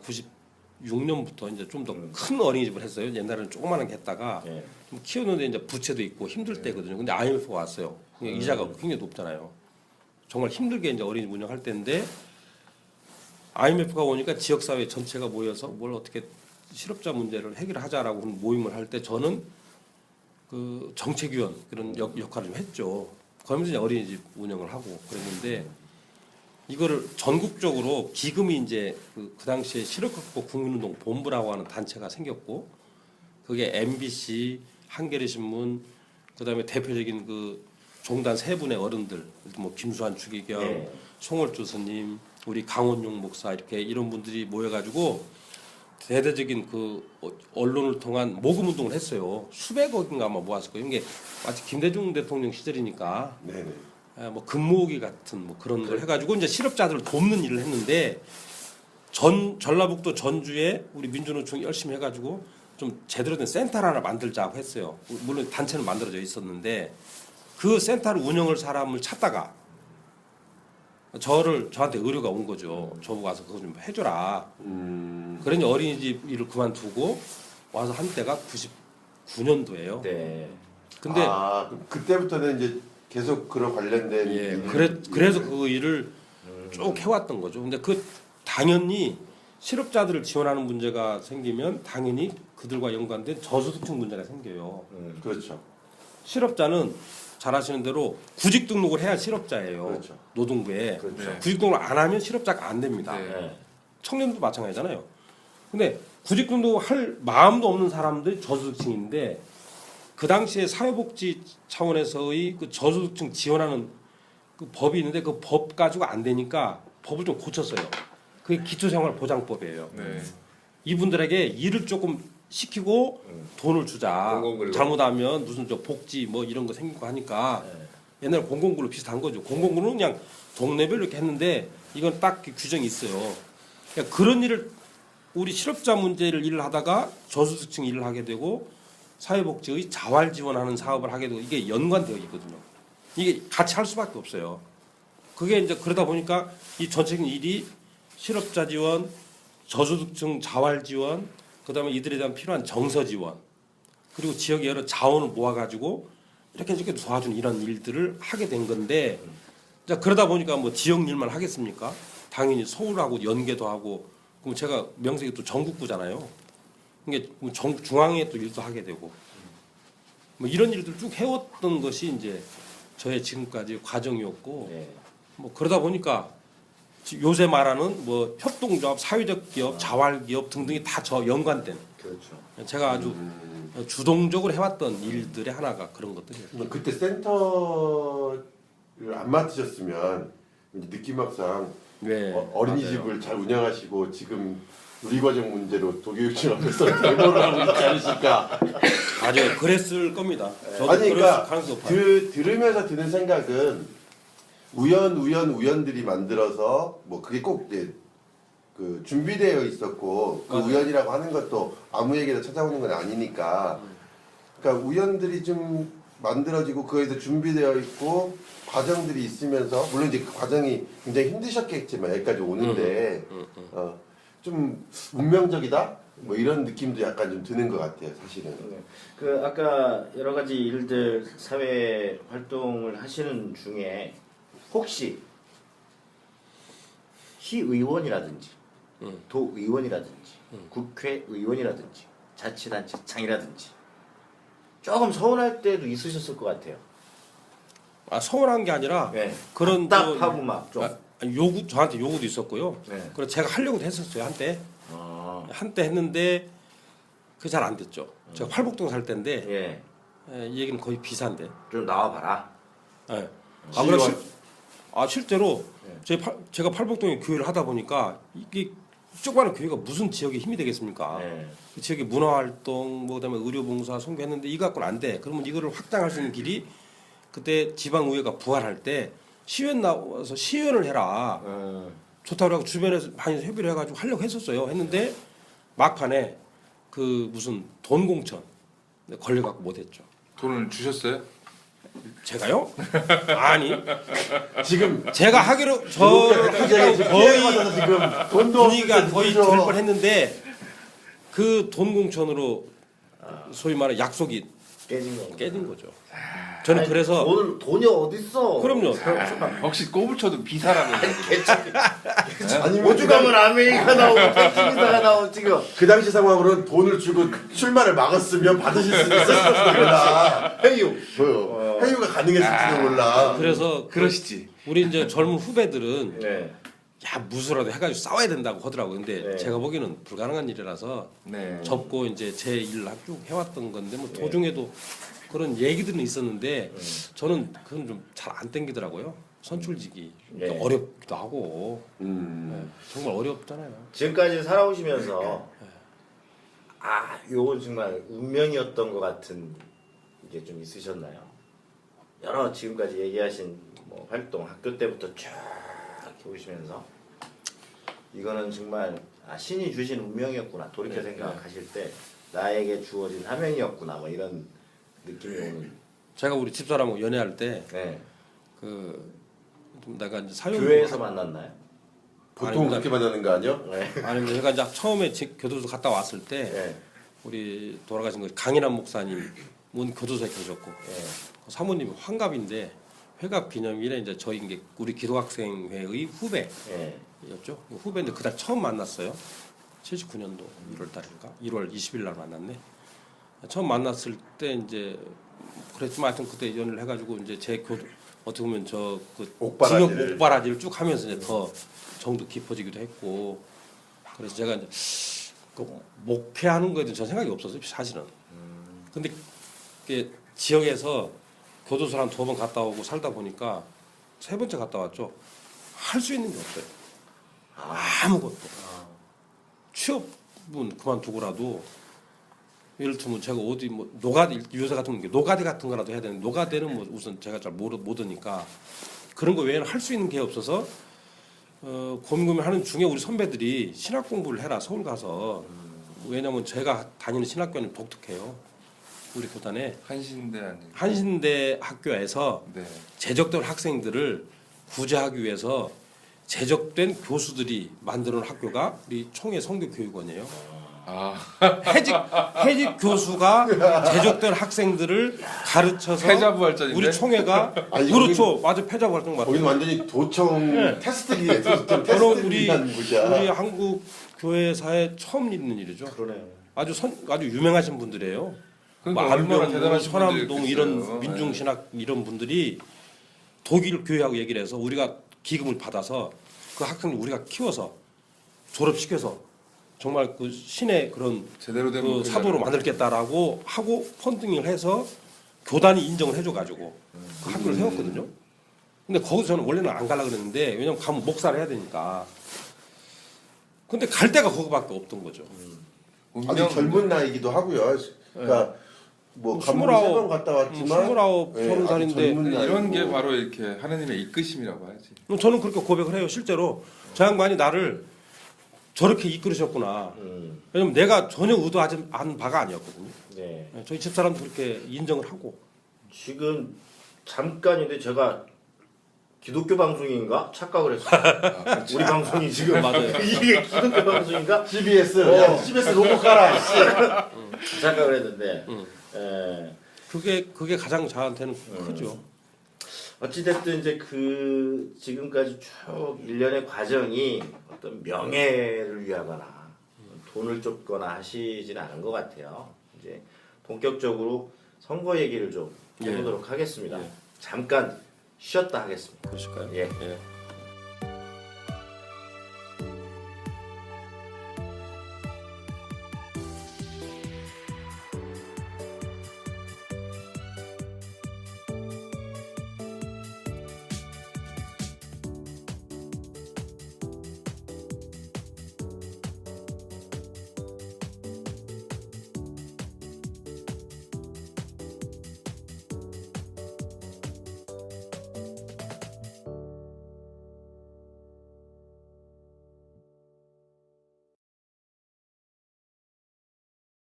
[SPEAKER 1] 96년부터 이제 좀 더 큰 어린이집을 했어요. 옛날에는 조그마한 게 했다가 좀 키우는데 이제 부채도 있고 힘들 때거든요. 근데 IMF가 왔어요. 이자가 굉장히 높잖아요. 정말 힘들게 이제 어린이집 운영할 때인데 IMF가 오니까 지역사회 전체가 모여서 뭘 어떻게 실업자 문제를 해결하자라고 모임을 할 때 저는 그 정책위원 그런 역할을 좀 했죠. 그러면서 이제 어린이집 운영을 하고 그랬는데 이거를 전국적으로 기금이 이제 그 당시에 실업극복 국민운동 본부라고 하는 단체가 생겼고 그게 MBC, 한겨레 신문, 그다음에 대표적인 그 종단 세 분의 어른들, 뭐 김수환 추기경, 송월주 스님, 우리 강원용 목사 이렇게 이런 분들이 모여가지고 대대적인 그 언론을 통한 모금 운동을 했어요. 수백억인가 아마 모았을 거예요. 이게 마치 김대중 대통령 시절이니까.
[SPEAKER 3] 네네.
[SPEAKER 1] 뭐 근무기 같은 뭐 그런 걸 해가지고 이제 실업자들을 돕는 일을 했는데 전라북도 전주에 우리 민주노총 열심히 해가지고 좀 제대로 된 센터를 하나 만들자고 했어요. 물론 단체는 만들어져 있었는데 그 센터를 운영할 사람을 찾다가 저한테 의뢰가 온 거죠. 저보고 와서 그거 좀 해줘라. 그러니 어린이집 일을 그만두고 와서 한 때가 99년도예요.
[SPEAKER 2] 네.
[SPEAKER 1] 근데
[SPEAKER 3] 그럼 그때부터는 이제 계속 그런 관련된
[SPEAKER 1] 그래서 그 일을 쭉 해왔던 거죠. 근데 그 당연히 실업자들을 지원하는 문제가 생기면 당연히 그들과 연관된 저소득층 문제가 생겨요.
[SPEAKER 3] 그렇죠.
[SPEAKER 1] 실업자는 잘 아시는 대로 구직 등록을 해야 실업자예요.
[SPEAKER 3] 그렇죠.
[SPEAKER 1] 노동부에.
[SPEAKER 2] 그렇죠.
[SPEAKER 1] 구직 등록을 안 하면 실업자가 안 됩니다.
[SPEAKER 4] 네.
[SPEAKER 1] 청년도 마찬가지잖아요. 근데 구직 등록을 할 마음도 없는 사람들이 저소득층인데 그 당시에 사회복지 차원에서의 그 저소득층 지원하는 그 법이 있는데 그 법 가지고 안 되니까 법을 좀 고쳤어요. 그게 기초생활보장법이에요.
[SPEAKER 4] 네.
[SPEAKER 1] 이분들에게 일을 조금 시키고 돈을 주자.
[SPEAKER 2] 공공근로.
[SPEAKER 1] 잘못하면 무슨 저 복지 뭐 이런 거 생기고 하니까 옛날 공공근로 비슷한 거죠. 공공근로는 그냥 동네별로 이렇게 했는데 이건 딱 규정이 있어요. 그러니까 그런 일을 우리 실업자 문제를 일을 하다가 저소득층 일을 하게 되고 사회복지의 자활 지원하는 사업을 하게 되고 이게 연관되어 있거든요. 이게 같이 할 수밖에 없어요. 그게 이제 그러다 보니까 이 전체적인 일이 실업자 지원, 저소득층 자활 지원, 그다음에 이들에 대한 필요한 정서 지원, 그리고 지역의 여러 자원을 모아가지고 이렇게 도와주는 이런 일들을 하게 된 건데, 자 그러다 보니까 뭐 지역 일만 하겠습니까? 당연히 서울하고 연계도 하고, 그럼 제가 명색이 또 전국구잖아요. 이게 중앙에 또 일도 하게 되고, 뭐 이런 일들 쭉 해왔던 것이 이제 저의 지금까지 과정이었고, 뭐 그러다 보니까 요새 말하는 뭐 협동조합, 사회적 기업, 자활기업 등등이 다 저 연관된.
[SPEAKER 2] 그렇죠.
[SPEAKER 1] 제가 아주 주동적으로 해왔던 일들의 하나가 그런 것들이에요.
[SPEAKER 3] 그때 센터를 안 맡으셨으면 이제 느낌학상
[SPEAKER 1] 네,
[SPEAKER 3] 어린이집을 잘 운영하시고 지금 누리과정 문제로 도교육청 앞에서 대모를 하고 있지 않으실까.
[SPEAKER 1] 맞아요. 그랬을 겁니다. 저도
[SPEAKER 3] 아니 그러니까
[SPEAKER 1] 가능성이 높아요.
[SPEAKER 3] 들으면서 드는 생각은 우연들이 만들어서 뭐 그게 꼭 이제 그 준비되어 있었고 그
[SPEAKER 1] 맞아요.
[SPEAKER 3] 우연이라고 하는 것도 아무에게나 찾아오는 건 아니니까 그러니까 우연들이 좀 만들어지고 그거에서 준비되어 있고 과정들이 있으면서 물론 이제 그 과정이 굉장히 힘드셨겠지만 여기까지 오는데 좀 운명적이다 뭐 이런 느낌도 약간 좀 드는 것 같아요 사실은.
[SPEAKER 2] 네. 그 아까 여러 가지 일들 사회 활동을 하시는 중에 혹시 시의원이라든지 도의원이라든지 국회의원이라든지 자치단체장이라든지 조금 서운할 때도 있으셨을 것 같아요.
[SPEAKER 1] 아, 서운한 게 아니라
[SPEAKER 2] 네.
[SPEAKER 1] 그런
[SPEAKER 2] 답답하고 막 좀.
[SPEAKER 1] 요구 저한테 요구도 있었고요.
[SPEAKER 2] 네.
[SPEAKER 1] 그래서 제가 하려고도 했었어요 한때.
[SPEAKER 2] 아,
[SPEAKER 1] 한때 했는데 그 잘 안 됐죠. 제가 팔복동 살 때인데
[SPEAKER 2] 예.
[SPEAKER 1] 이 얘기는 거의 비슷한데.
[SPEAKER 2] 좀 나와봐라.
[SPEAKER 1] 예.
[SPEAKER 3] 시의원.
[SPEAKER 1] 실제로
[SPEAKER 2] 네.
[SPEAKER 1] 제가 팔복동에 교회를 하다 보니까 이게 조그마한 교회가 무슨 지역에 힘이 되겠습니까?
[SPEAKER 2] 네.
[SPEAKER 1] 그 지역의 문화활동, 뭐 그다음에 의료봉사, 선교했는데 이거 갖고는 안 돼. 그러면 이거를 확장할 수 있는 길이 그때 지방의회가 부활할 때 시의원 나와서 시의원을 해라. 좋다고 하고 주변에서 많이 협의를 해가지고 하려고 했었어요. 했는데 막판에 그 무슨 돈 공천 걸려갖고 못했죠.
[SPEAKER 4] 돈을 주셨어요?
[SPEAKER 1] 제가요? 아니
[SPEAKER 3] 지금
[SPEAKER 1] 제가 하기로 저를 하기로 거의
[SPEAKER 3] 거의 지금 돈도
[SPEAKER 1] 분위기가 거의
[SPEAKER 3] 그죠?
[SPEAKER 1] 될 뻔했는데 그 돈 공천으로 소위 말해 약속이 깨진 거죠. 저는
[SPEAKER 2] 아니,
[SPEAKER 1] 그래서
[SPEAKER 2] 돈이 어딨어?
[SPEAKER 1] 그럼요.
[SPEAKER 4] 혹시 꼬불쳐도 비사라고
[SPEAKER 3] 아니면
[SPEAKER 2] 오죽 가면 아메리카 나오고 펜싱이사가 나오고 지금.
[SPEAKER 3] 그 당시 상황으로는 돈을 주고 출마를 막았으면 받으실 수 있었을지도 몰라.
[SPEAKER 2] 회유.
[SPEAKER 3] 뭐요? 회유가 가능했을지도 몰라.
[SPEAKER 1] 그래서
[SPEAKER 4] 그러시지.
[SPEAKER 1] 우리 이제 젊은 후배들은
[SPEAKER 2] 네.
[SPEAKER 1] 야 무수라도 해가지고 싸워야 된다고 하더라고요. 근데
[SPEAKER 2] 네.
[SPEAKER 1] 제가 보기에는 불가능한 일이라서
[SPEAKER 4] 네.
[SPEAKER 1] 접고 이제 제 일을 쭉 해왔던 건데 뭐 도중에도 그런 얘기들은 있었는데 저는 그건 좀 잘 안 땡기더라고요. 선출직이
[SPEAKER 2] 네.
[SPEAKER 1] 어렵기도 하고 네, 정말 어렵잖아요.
[SPEAKER 2] 지금까지 살아오시면서 요건 정말 운명이었던 것 같은 게 좀 있으셨나요? 여러 지금까지 얘기하신 뭐 활동 학교 때부터 쭉 이렇게 오시면서 이거는 정말 신이 주신 운명이었구나 돌이켜 생각하실 때 나에게 주어진 사명이었구나 뭐 이런 느낌이 오는.
[SPEAKER 1] 제가 우리 집사람하고 연애할
[SPEAKER 2] 네.
[SPEAKER 1] 때 그 내가 이제 사회
[SPEAKER 2] 교회에서 만났나요?
[SPEAKER 3] 보통
[SPEAKER 1] 아니,
[SPEAKER 3] 그렇게 만나는 거 아니야?
[SPEAKER 2] 네.
[SPEAKER 1] 아니 제가 이제 처음에 교도소 갔다 왔을 때
[SPEAKER 2] 네.
[SPEAKER 1] 우리 돌아가신 거 강인한 목사님 문 교도소에 계셨고
[SPEAKER 2] 네.
[SPEAKER 1] 사모님이 환갑인데 회갑 기념일에 이제 저희 이제 우리 기독학생회의 후배였죠.
[SPEAKER 2] 네.
[SPEAKER 1] 후배인데 그달 처음 만났어요. 79년도 1월 달인가 1월 20일 날 만났네. 처음 만났을 때 이제 그랬지만 하여튼 그때 연애를 해가지고 이제 제 교도 어떻게 보면 저그
[SPEAKER 3] 옥바라지를.
[SPEAKER 1] 옥바라지를 쭉 하면서 이제 더 정도 깊어지기도 했고 그래서 제가 이제 그 목회하는 거에 대해서 전 생각이 없었어요 사실은. 근데 이게 지역에서 교도소 한 2번 갔다 오고 살다 보니까 3번째 갔다 왔죠. 할 수 있는 게 없어요. 아무것도. 취업은 그만두고라도 예를 들면 제가 어디 뭐 노가대 요새 같은 게 노가대 같은 거라도 해야 되는데 노가대는 뭐 우선 제가 잘 모르니까 그런 거 외에는 할 수 있는 게 없어서 고민하는 중에 우리 선배들이 신학 공부를 해라 서울 가서 왜냐면 제가 다니는 신학교는 독특해요. 우리 교단에
[SPEAKER 4] 한신대 아니.
[SPEAKER 1] 한신대 학교에서
[SPEAKER 4] 네.
[SPEAKER 1] 재적된 학생들을 구제하기 위해서 재적된 교수들이 만드는 학교가 우리 총회 성교교육원이에요.
[SPEAKER 4] 아
[SPEAKER 1] 해직 교수가 재적된 학생들을 가르쳐서
[SPEAKER 4] 패자부활전인데.
[SPEAKER 1] 우리 총회가
[SPEAKER 3] 아니,
[SPEAKER 1] 그렇죠. 맞아 패자부활동 맞아요.
[SPEAKER 3] 거기는 완전히 도청
[SPEAKER 1] 네.
[SPEAKER 3] 테스트기에 도청
[SPEAKER 1] 저는
[SPEAKER 3] 테스트기한 곳이야.
[SPEAKER 1] 우리 한국 교회사에 처음 있는 일이죠.
[SPEAKER 2] 그러네요.
[SPEAKER 1] 아주 유명하신 분들이에요.
[SPEAKER 4] 그러니까
[SPEAKER 1] 뭐
[SPEAKER 4] 얼마나
[SPEAKER 1] 안병,
[SPEAKER 4] 대단하신
[SPEAKER 1] 서남동
[SPEAKER 4] 분들이
[SPEAKER 1] 이런
[SPEAKER 4] 있겠어요.
[SPEAKER 1] 민중신학 이런 분들이 독일 교회하고 얘기를 해서 우리가 기금을 받아서 그 학생들 우리가 키워서 졸업시켜서 정말 그 신의 그런
[SPEAKER 4] 제대로 된
[SPEAKER 1] 그
[SPEAKER 4] 목회자를.
[SPEAKER 1] 사도로 만들겠다라고 하고 펀딩을 해서 교단이 인정을 해줘가지고 그 학교를 세웠거든요. 근데 거기서 저는 원래는 안 가려고 그랬는데 왜냐면 가면 목사를 해야 되니까. 근데 갈 데가 거기밖에 없던 거죠.
[SPEAKER 3] 아직 젊은 나이기도 하고요. 그러니까 뭐 간문
[SPEAKER 1] 29,
[SPEAKER 3] 3번 갔다 왔지만
[SPEAKER 1] 29,
[SPEAKER 3] 예,
[SPEAKER 1] 30살인데
[SPEAKER 3] 아직 젊은
[SPEAKER 4] 이런 게
[SPEAKER 3] 나이고.
[SPEAKER 4] 바로 이렇게 하나님의 이끄심이라고 하지.
[SPEAKER 1] 저는 그렇게 고백을 해요. 실제로 저 양반이 나를 저렇게 이끌으셨구나. 왜냐면 내가 전혀 의도하지 않은 바가 아니었거든요.
[SPEAKER 2] 네.
[SPEAKER 1] 저희 집사람도 그렇게 인정을 하고
[SPEAKER 2] 지금 잠깐인데 제가 기독교 방송인가 착각을 했어요. 우리 방송이 지금
[SPEAKER 1] 맞아요.
[SPEAKER 2] 이게 기독교 방송인가
[SPEAKER 3] CBS, 야, CBS 로고 깔아.
[SPEAKER 2] 착각을 했는데. 예.
[SPEAKER 1] 그게 가장 저한테는 크죠.
[SPEAKER 2] 어찌됐든 이제 그 지금까지 쭉 일련의 과정이 어떤 명예를 위하거나 돈을 쫓거나 하시진 않은 것 같아요. 이제 본격적으로 선거 얘기를 좀 해보도록 하겠습니다. 잠깐 쉬었다 하겠습니다.
[SPEAKER 1] 그러실까요?
[SPEAKER 2] 예.
[SPEAKER 1] 예.